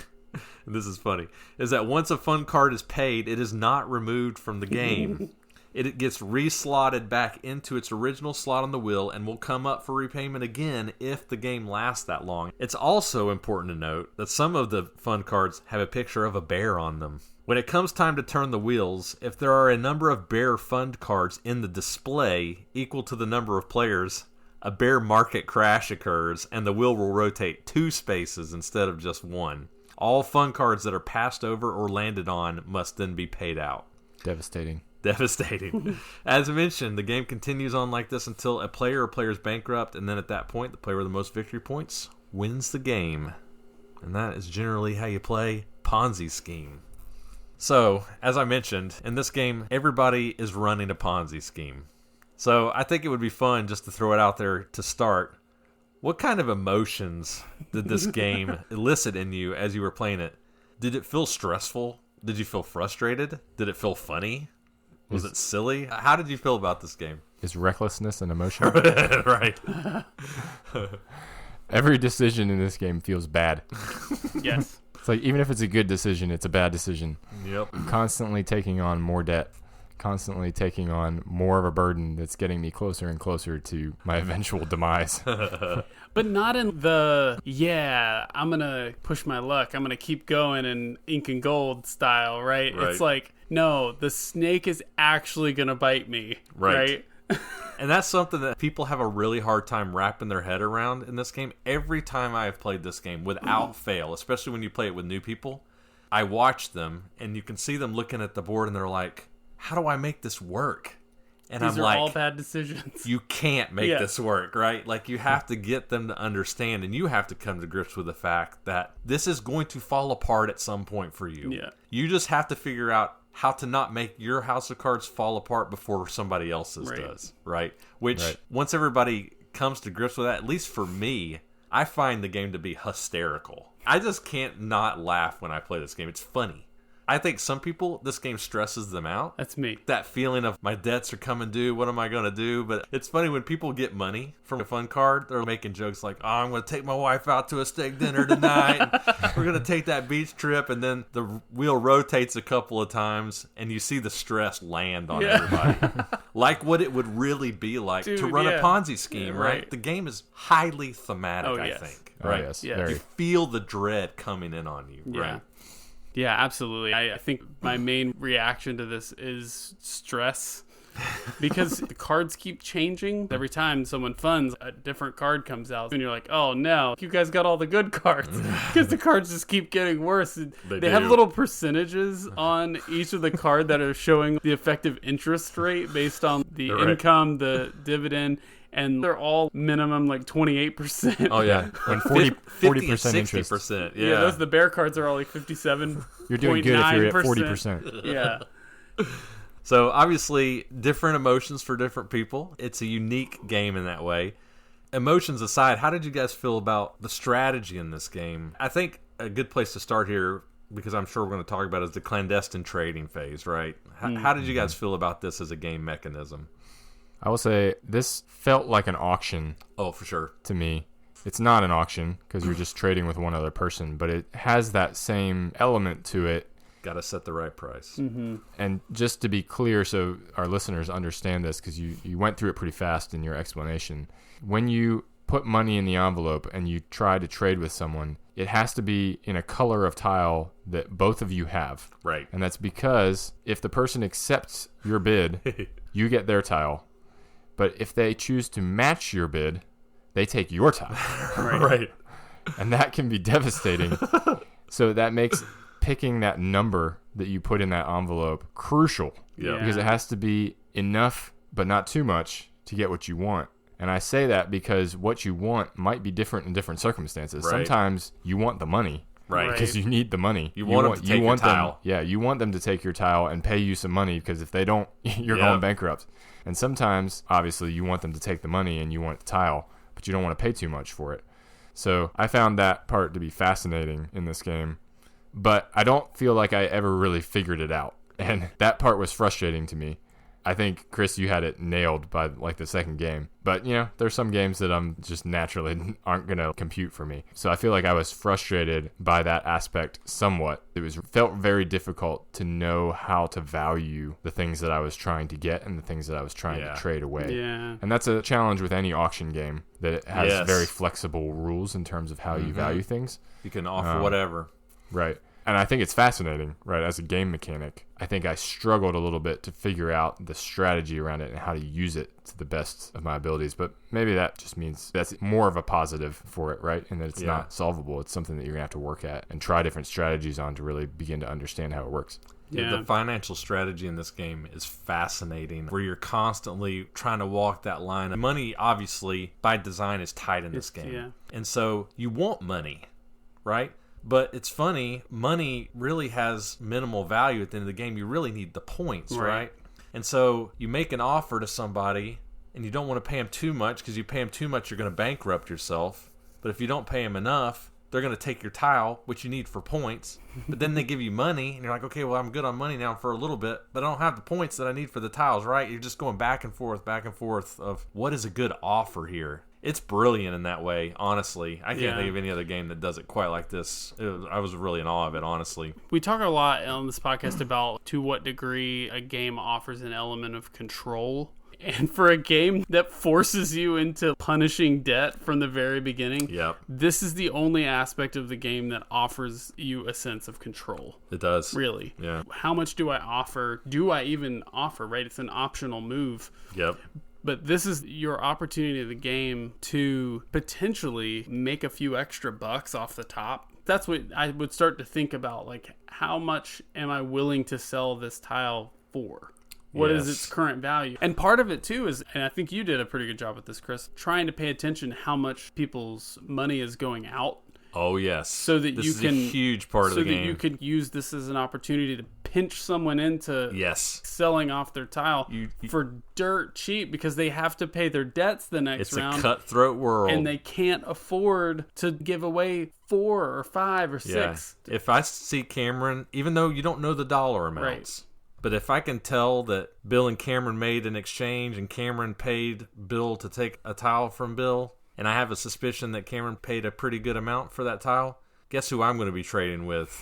this is funny, is that once a fun card is paid, it is not removed from the game. It gets reslotted back into its original slot on the wheel and will come up for repayment again if the game lasts that long. It's also important to note that some of the fun cards have a picture of a bear on them. When it comes time to turn the wheels, if there are a number of bear fund cards in the display equal to the number of players, a bear market crash occurs and the wheel will rotate 2 spaces instead of just 1. All fun cards that are passed over or landed on must then be paid out.
Devastating.
As mentioned, the game continues on like this until a player or players bankrupt, and then at that point, the player with the most victory points wins the game. And that is generally how you play Ponzi Scheme. So, as I mentioned, in this game, everybody is running a Ponzi scheme. So, I think it would be fun just to throw it out there to start. What kind of emotions did this game elicit in you as you were playing it? Did it feel stressful? Did you feel frustrated? Did it feel funny? Was it silly? How did you feel about this game?
Is recklessness an emotion?
Right.
Every decision in this game feels bad.
Yes.
It's like, even if it's a good decision, it's a bad decision.
Yep.
Constantly taking on more debt. Constantly taking on more of a burden that's getting me closer and closer to my eventual demise.
But not in the, I'm going to push my luck, I'm going to keep going in ink and gold style, right? It's like, no, the snake is actually going to bite me, right?
And that's something that people have a really hard time wrapping their head around in this game. Every time I have played this game, without fail, especially when you play it with new people, I watch them, and you can see them looking at the board, and they're like, how do I make this work? And
These
I'm
are
like,
all bad decisions.
You can't make this work, right? Like, you have to get them to understand, and you have to come to grips with the fact that this is going to fall apart at some point for you.
Yeah.
You just have to figure out how to not make your house of cards fall apart before somebody else's does, right? Which, once everybody comes to grips with that, at least for me, I find the game to be hysterical. I just can't not laugh when I play this game. It's funny. I think some people, this game stresses them out.
That's me.
That feeling of my debts are coming due. What am I going to do? But it's funny when people get money from a fun card, they're making jokes like, oh, I'm going to take my wife out to a steak dinner tonight. We're going to take that beach trip. And then the wheel rotates a couple of times and you see the stress land on everybody. Like what it would really be like to run a Ponzi scheme, right? The game is highly thematic, I think. Right?
Yes.
You feel the dread coming in on you, right?
Yeah, absolutely. I think my main reaction to this is stress because the cards keep changing. Every time someone funds, a different card comes out and you're like, oh no, you guys got all the good cards because the cards just keep getting worse. They have little percentages on each of the card that are showing the effective interest rate based on the income, the dividend, and they're all minimum like 28%.
Oh yeah,
and 40% interest.
60%.
Yeah, those the bear cards are all like 57.
You're doing good if you're at 40%.
Yeah.
So obviously, different emotions for different people. It's a unique game in that way. Emotions aside, how did you guys feel about the strategy in this game? I think a good place to start here, because I'm sure we're going to talk about, is the clandestine trading phase, right? How did you guys feel about this as a game mechanism?
I will say this felt like an auction.
Oh, for sure.
To me. It's not an auction because you're just trading with one other person, but it has that same element to it.
Got to set the right price.
Mm-hmm.
And just to be clear so our listeners understand this, because you went through it pretty fast in your explanation. When you put money in the envelope and you try to trade with someone, it has to be in a color of tile that both of you have.
Right.
And that's because if the person accepts your bid, you get their tile. But if they choose to match your bid, they take your tile.
Right.
And that can be devastating. So that makes picking that number that you put in that envelope crucial.
Yeah.
Because it has to be enough, but not too much, to get what you want. And I say that because what you want might be different in different circumstances.
Right.
Sometimes you want the money.
Right.
Because you need the money.
You want them to take your tile.
You want them to take your tile and pay you some money, because if they don't, you're going bankrupt. And sometimes, obviously, you want them to take the money and you want the tile, but you don't want to pay too much for it. So I found that part to be fascinating in this game, but I don't feel like I ever really figured it out. And that part was frustrating to me. I think, Chris, you had it nailed by like the second game. But, there's some games that I'm just naturally aren't going to compute for me. So I feel like I was frustrated by that aspect somewhat. Felt very difficult to know how to value the things that I was trying to get and the things that I was trying to trade away.
Yeah.
And that's a challenge with any auction game, that it has very flexible rules in terms of how you value things.
You can offer whatever.
Right. And I think it's fascinating, right, as a game mechanic. I think I struggled a little bit to figure out the strategy around it and how to use it to the best of my abilities. But maybe that just means that's more of a positive for it, right? And that it's not solvable. It's something that you're going to have to work at and try different strategies on to really begin to understand how it works.
Yeah. The financial strategy in this game is fascinating, where you're constantly trying to walk that line. Money, obviously, by design, is tight in this game.
Yeah.
And so you want money, right? But it's funny, money really has minimal value at the end of the game. You really need the points, right? And so you make an offer to somebody, and you don't want to pay them too much, because you pay them too much, you're going to bankrupt yourself. But if you don't pay them enough, they're going to take your tile, which you need for points. But then they give you money, and you're like, okay, well, I'm good on money now for a little bit, but I don't have the points that I need for the tiles, right? You're just going back and forth of what is a good offer here. It's brilliant in that way, honestly. I can't think of any other game that does it quite like this. I was really in awe of it, honestly.
We talk a lot on this podcast about to what degree a game offers an element of control. And for a game that forces you into punishing debt from the very beginning, this is the only aspect of the game that offers you a sense of control.
It does.
Really.
Yeah.
How much do I offer? Do I even offer, right? It's an optional move.
Yep.
But this is your opportunity of the game to potentially make a few extra bucks off the top. That's what I would start to think about, like, how much am I willing to sell this tile for? What is its current value? And part of it, too, is, and I think you did a pretty good job with this, Chris, trying to pay attention how much people's money is going out.
Oh, yes.
So that
this
you
is
can,
a huge part of the game.
So that you could use this as an opportunity to pinch someone into selling off their tile for dirt cheap, because they have to pay their debts the next round.
It's a cutthroat world.
And they can't afford to give away 4 or 5 or 6.
If I see Cameron, even though you don't know the dollar amounts, but if I can tell that Bill and Cameron made an exchange and Cameron paid Bill to take a tile from Bill, and I have a suspicion that Cameron paid a pretty good amount for that tile, guess who I'm going to be trading with?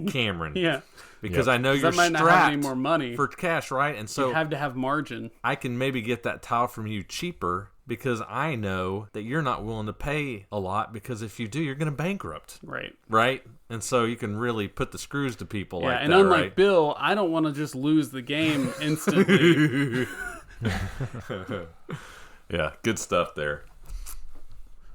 Cameron. Because I know you're
might not have any more money
for cash, right? And so
you have to have margin.
I can maybe get that tile from you cheaper, because I know that you're not willing to pay a lot, because if you do, you're going to bankrupt. Right? And so you can really put the screws to people like that,
and unlike Bill, I don't want to just lose the game instantly.
Good stuff there.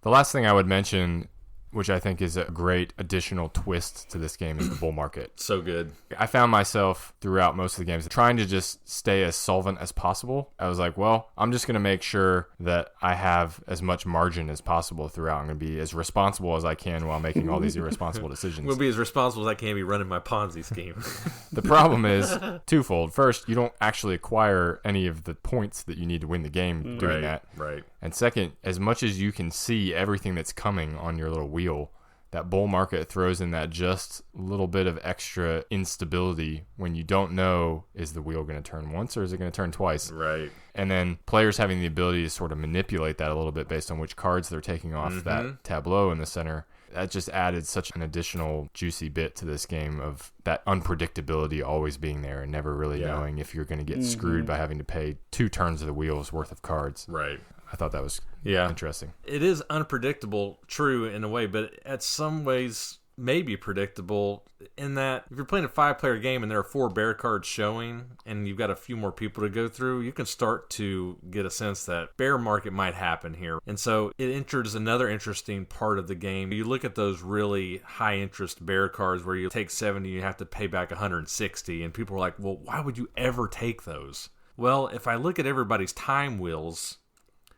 The last thing I would mention, which I think is a great additional twist to this game, is the bull market.
So good.
I found myself throughout most of the games trying to just stay as solvent as possible. I was like, well, I'm just going to make sure that I have as much margin as possible throughout. I'm going to be as responsible as I can while making all these irresponsible decisions.
We'll be as responsible as I can be running my Ponzi scheme.
The problem is twofold. First, you don't actually acquire any of the points that you need to win the game doing that.
Right.
And second, as much as you can see everything that's coming on your little wheel, that bull market throws in that just little bit of extra instability when you don't know, is the wheel going to turn once or is it going to turn twice?
Right.
And then players having the ability to sort of manipulate that a little bit based on which cards they're taking off that tableau in the center. That just added such an additional juicy bit to this game, of that unpredictability always being there and never really knowing if you're going to get screwed by having to pay 2 turns of the wheel's worth of cards.
Right.
I thought that was interesting.
It is unpredictable, true, in a way, but at some ways maybe predictable, in that if you're playing a 5-player game and there are 4 bear cards showing and you've got a few more people to go through, you can start to get a sense that bear market might happen here. And so it enters another interesting part of the game. You look at those really high interest bear cards where you take 70, you have to pay back 160, and people are like, well, why would you ever take those? Well, if I look at everybody's time wheels,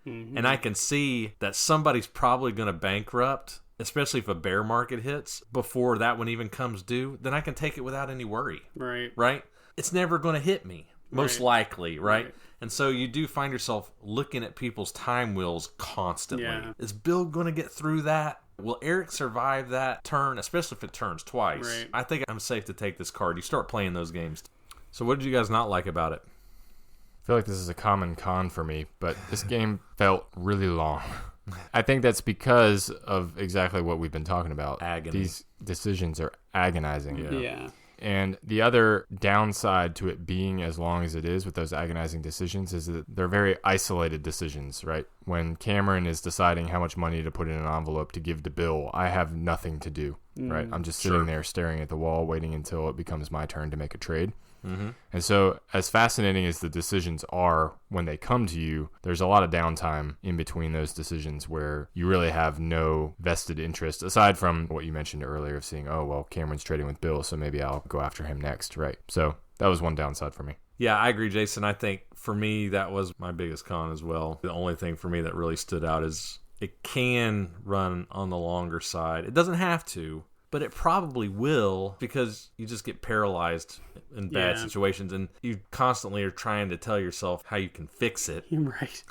and I can see that somebody's probably going to bankrupt, especially if a bear market hits, before that one even comes due, then I can take it without any worry. Right? It's never going to hit me, most likely, right? And so you do find yourself looking at people's time wheels constantly. Is Bill going to get through that? Will Eric survive that turn, especially if it turns twice? I think I'm safe to take this card. You start playing those games. So what did you guys not like about it?
I feel like this is a common con for me, but this game felt really long. I think that's because of exactly what we've been talking about.
Agony.
These decisions are agonizing.
Yeah.
And the other downside to it being as long as it is with those agonizing decisions is that they're very isolated decisions, right? When Cameron is deciding how much money to put in an envelope to give to Bill, I have nothing to do, right? I'm just sitting there staring at the wall, waiting until it becomes my turn to make a trade. Mm-hmm. And so as fascinating as the decisions are when they come to you, there's a lot of downtime in between those decisions where you really have no vested interest, aside from what you mentioned earlier of seeing, oh, well, Cameron's trading with Bill, so maybe I'll go after him next, right? So that was one downside for me.
Yeah, I agree, Jason. I think for me, that was my biggest con as well. The only thing for me that really stood out is it can run on the longer side. It doesn't have to, but it probably will, because you just get paralyzed in bad situations, and you constantly are trying to tell yourself how you can fix it.
Right.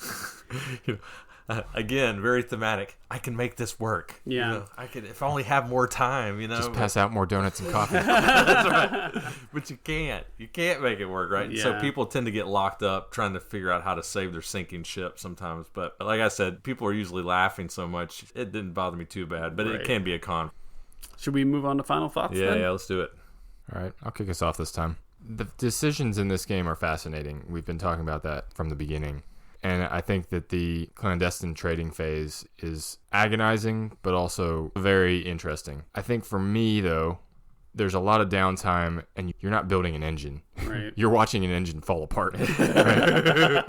Again, very thematic. I can make this work.
Yeah.
You know, I could, if I only have more time, you know.
Just pass out more donuts and coffee.
That's right. But you can't. You can't make it work, right?
Yeah.
So people tend to get locked up trying to figure out how to save their sinking ship sometimes. But like I said, people are usually laughing so much, it didn't bother me too bad. But it can be a con.
Should we move on to final thoughts then?
Yeah, let's do it.
All right, I'll kick us off this time. The decisions in this game are fascinating. We've been talking about that from the beginning. And I think that the clandestine trading phase is agonizing, but also very interesting. I think for me, though, there's a lot of downtime, and you're not building an engine.
Right.
You're watching an engine fall apart. Right?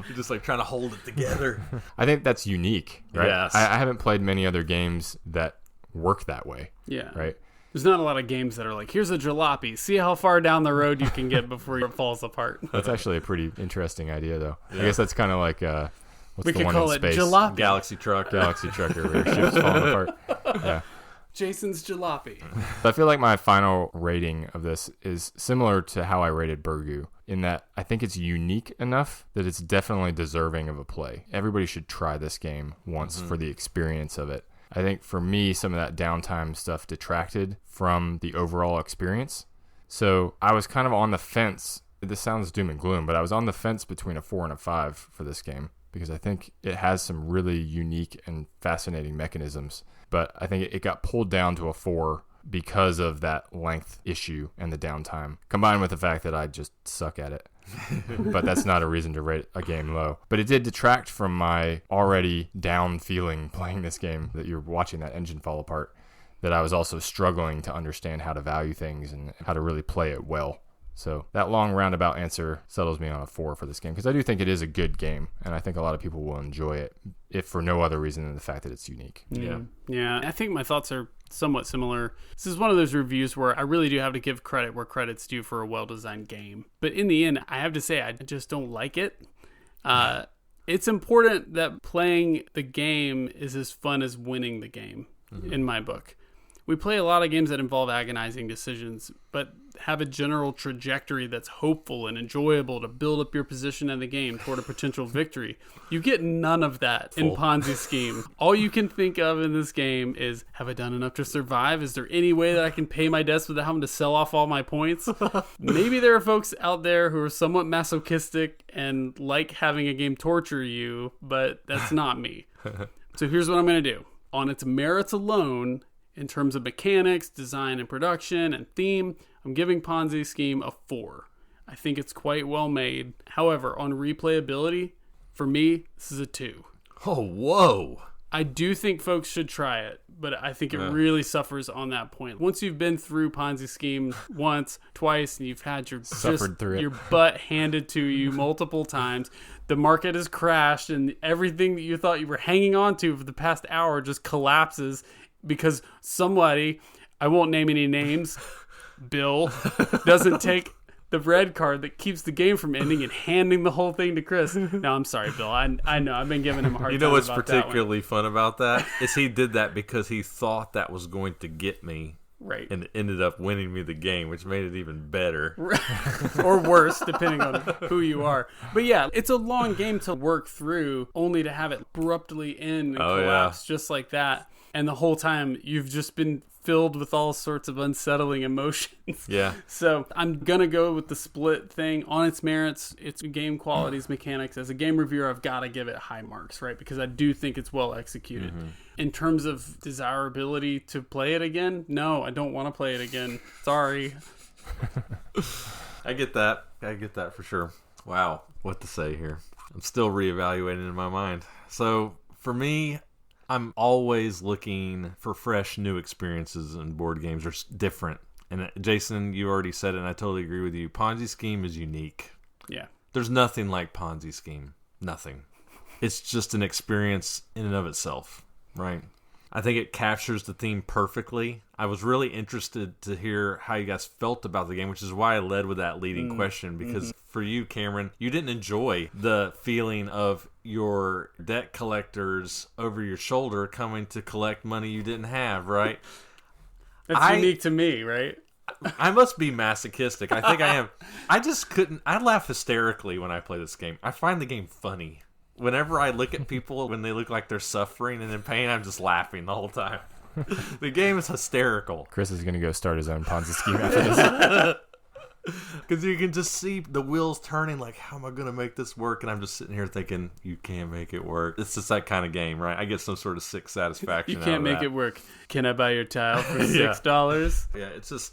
You're just like trying to hold it together.
I think that's unique, right?
Yes.
I haven't played many other games that work that way.
Yeah.
Right?
There's not a lot of games that are like, here's a jalopy. See how far down the road you can get before it falls apart.
That's actually a pretty interesting idea, though. Yeah. I guess that's kind of like, what's the one in space?
Jalopy.
Galaxy Truck.
Galaxy Trucker, where your ship's falling apart. Yeah.
Jason's jalopy.
I feel like my final rating of this is similar to how I rated Burgoo, in that I think it's unique enough that it's definitely deserving of a play. Everybody should try this game once for the experience of it. I think for me, some of that downtime stuff detracted from the overall experience. So I was kind of on the fence. This sounds doom and gloom, but I was on the fence between a 4 and a 5 for this game, because I think it has some really unique and fascinating mechanisms. But I think it got pulled down to a 4 because of that length issue and the downtime, combined with the fact that I just suck at it. But that's not a reason to rate a game low. But it did detract from my already down feeling playing this game, that you're watching that engine fall apart, that I was also struggling to understand how to value things and how to really play it well. So that long roundabout answer settles me on a 4 for this game, because I do think it is a good game, and I think a lot of people will enjoy it, if for no other reason than the fact that it's unique.
Yeah. I think my thoughts are somewhat similar. This is one of those reviews where I really do have to give credit where credit's due for a well-designed game. But in the end, I have to say I just don't like it. It's important that playing the game is as fun as winning the game, in my book. We play a lot of games that involve agonizing decisions, but have a general trajectory that's hopeful and enjoyable to build up your position in the game toward a potential victory. You get none of that in Ponzi Scheme. All you can think of in this game is, have I done enough to survive? Is there any way that I can pay my debts without having to sell off all my points? Maybe there are folks out there who are somewhat masochistic and like having a game torture you, but that's not me. So here's what I'm going to do. On its merits alone, in terms of mechanics, design, and production, and theme, I'm giving Ponzi Scheme a 4. I think it's quite well made. However, on replayability, for me, this is a 2.
Oh, whoa.
I do think folks should try it, but I think it really suffers on that point. Once you've been through Ponzi Scheme once, twice, and you've had your butt handed to you multiple times, the market has crashed, and everything that you thought you were hanging on to for the past hour just collapses, because somebody, I won't name any names, Bill, doesn't take the red card that keeps the game from ending and handing the whole thing to Chris. No, I'm sorry, Bill. I know. I've been giving him a hard time.
You know what's
about
particularly fun about that? Is he did that because he thought that was going to get me.
Right.
And it ended up winning me the game, which made it even better.
Or worse, depending on who you are. But yeah, it's a long game to work through, only to have it abruptly end and collapse just like that. and the whole time you've just been filled with all sorts of unsettling emotions.
Yeah.
So I'm going to go with the split thing on its merits, its game qualities, mechanics. As a game reviewer, I've got to give it high marks, right? Because I do think it's well executed. In terms of desirability to play it again, no, I don't want to play it again. Sorry.
I get that. I get that for sure. Wow. What to say here? I'm still reevaluating in my mind. So for me, I'm always looking for fresh, new experiences in board games. They're different. And Jason, you already said it, and I totally agree with you. Ponzi Scheme is unique.
Yeah.
There's nothing like Ponzi Scheme. Nothing. It's just an experience in and of itself, right? I think it captures the theme perfectly. I was really interested to hear how you guys felt about the game, which is why I led with that leading question. Because for you, Cameron, you didn't enjoy the feeling of your debt collectors over your shoulder coming to collect money you didn't have, right?
That's unique to me, right?
I must be masochistic. I think I am. I just couldn't. I laugh hysterically when I play this game. I find the game funny. Whenever I look at people when they look like they're suffering and in pain, I'm just laughing the whole time. The game is hysterical.
Chris is going to go start his own Ponzi scheme after this.
Because you can just see the wheels turning like, how am I going to make this work? And I'm just sitting here thinking, you can't make it work. It's just that kind of game, right? I get some sort of sick satisfaction
You can't make it work. Can I buy your tile for $6?
Yeah,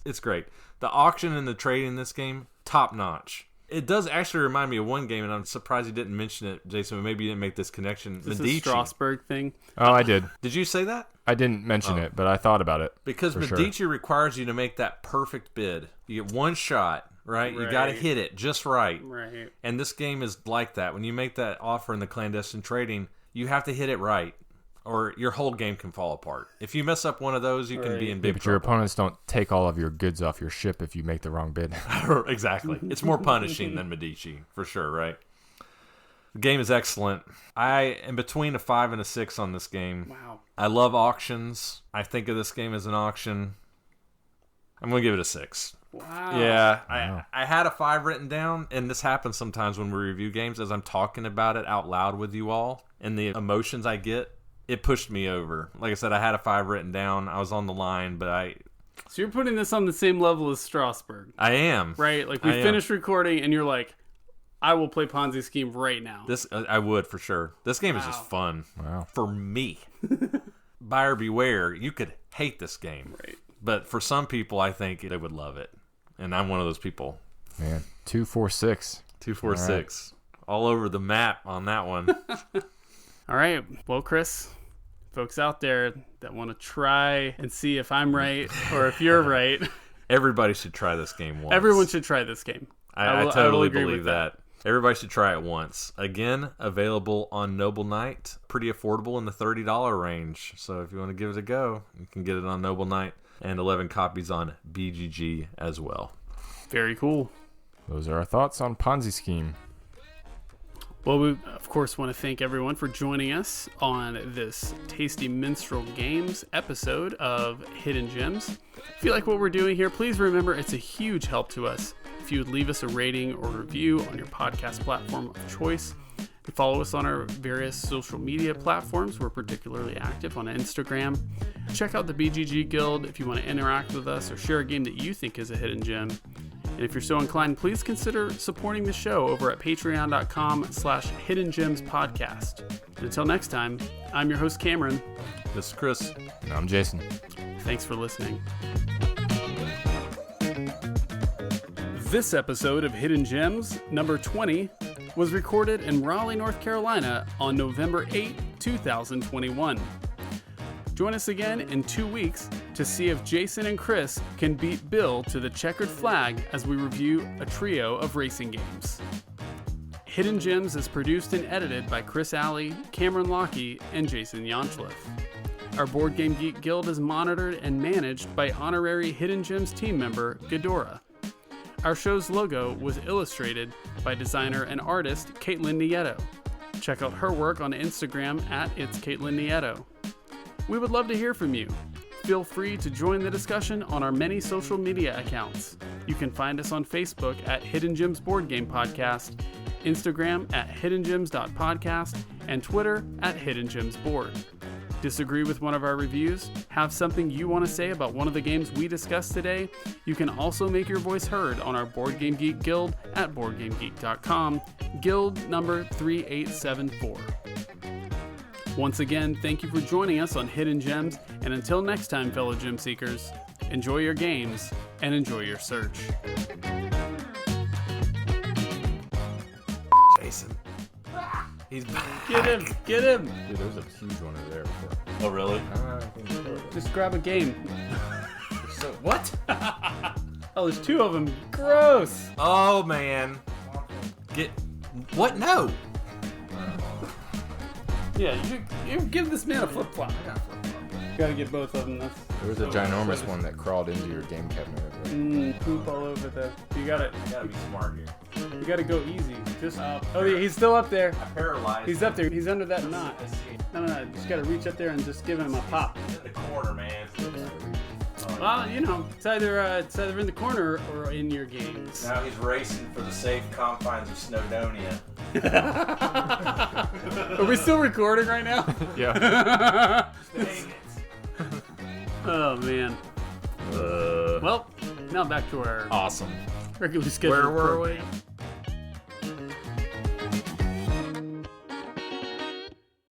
it's great. The auction and the trading in this game, top notch. It does actually remind me of one game, and I'm surprised you didn't mention it, Jason, but maybe you didn't make this connection.
Is this
Medici.
a Strasbourg thing?
Oh, I did.
Did you say that?
I didn't mention it, but I thought about it.
Because Medici requires you to make that perfect bid. You get one shot, right? You got to hit it just right.
Right.
And this game is like that. When you make that offer in the clandestine trading, you have to hit it right, or your whole game can fall apart. If you mess up one of those, you can be in big
but
trouble.
your opponents don't take all of your goods off your ship if you make the wrong bid.
Exactly. It's more punishing than Medici, for sure, right? The game is excellent. I am between a 5 and a 6 on this game.
Wow.
I love auctions. I think of this game as an auction. I'm going to give it a 6.
Wow.
Yeah,
Wow.
I had a 5 written down, and this happens sometimes when we review games. As I'm talking about it out loud with you all, and the emotions I get, it pushed me over. Like I said, I had a 5 written down. I was on the line, but
So you're putting this on the same level as Strasbourg.
I am.
Right? Like we finished recording, and you're like, I will play Ponzi Scheme right now.
This I would for sure. This game is just fun.
Wow.
For me. Buyer beware. You could hate this game.
Right.
But for some people, I think they would love it. And I'm one of those people.
Man, 246.
246. All over the map on that one.
All right. Well, Chris, folks out there that want to try and see if I'm right or if you're right.
Everybody should try this game once.
Everyone should try this game.
I
will
totally
agree
believe
with
that. Everybody should try it once. Again, available on Noble Knight. Pretty affordable in the $30 range. So if you want to give it a go, you can get it on Noble Knight. And 11 copies on BGG as well.
Very cool.
Those are our thoughts on Ponzi Scheme.
Well, we, of course, want to thank everyone for joining us on this Tasty Minstrel Games episode of Hidden Gems. If you like what we're doing here, please remember it's a huge help to us if you would leave us a rating or review on your podcast platform of choice. And follow us on our various social media platforms. We're particularly active on Instagram. Check out the BGG Guild if you want to interact with us or share a game that you think is a hidden gem. And if you're so inclined, please consider supporting the show over at patreon.com/hiddengemspodcast. And until next time, I'm your host, Cameron.
This is Chris.
And I'm Jason.
Thanks for listening. This episode of Hidden Gems, number 20, was recorded in Raleigh, North Carolina on November 8, 2021. Join us again in 2 weeks to see if Jason and Chris can beat Bill to the checkered flag as we review a trio of racing games. Hidden Gems is produced and edited by Chris Alley, Cameron Lockey, and Jason Yanchuleff. Our Board Game Geek Guild is monitored and managed by honorary Hidden Gems team member Ghidorah. Our show's logo was illustrated by designer and artist Katelyn Nieto. Check out her work on Instagram at It's Katelyn Nieto. We would love to hear from you. Feel free to join the discussion on our many social media accounts. You can find us on Facebook at Hidden Gems Board Game Podcast, Instagram at hiddengems.podcast, and Twitter at Hidden Gems Board. Disagree with one of our reviews? Have something you want to say about one of the games we discussed today? You can also make your voice heard on our Board Game Geek Guild at BoardGameGeek.com, Guild number 3874. Once again, thank you for joining us on Hidden Gems, and until next time, fellow gem seekers, enjoy your games and enjoy your search.
Jason. He's back.
Get him! Get him!
Dude, there's a huge one over there.
Oh, really?
Just grab a game.
So, what?
Oh, there's two of them. Gross!
Oh, man. What? No.
Yeah, you give this man a flip-flop. Gotta get both of them.
There was a ginormous one that crawled into your game cabinet over there.
Poop all over the... You gotta
be smart here.
You gotta go easy. Just... Oh, yeah, he's still up there.
Paralyzed.
He's up there. He's under that knot. No. You just gotta reach up there and just give him a pop.
He's in the corner, man.
Well, it's either in the corner or in your games.
Now he's racing for the safe confines of Snowdonia.
Are we still recording right now?
Yeah.
Dang it.
Oh, man. Well, now back to our
Awesome.
regularly scheduled
Where were
program.
we?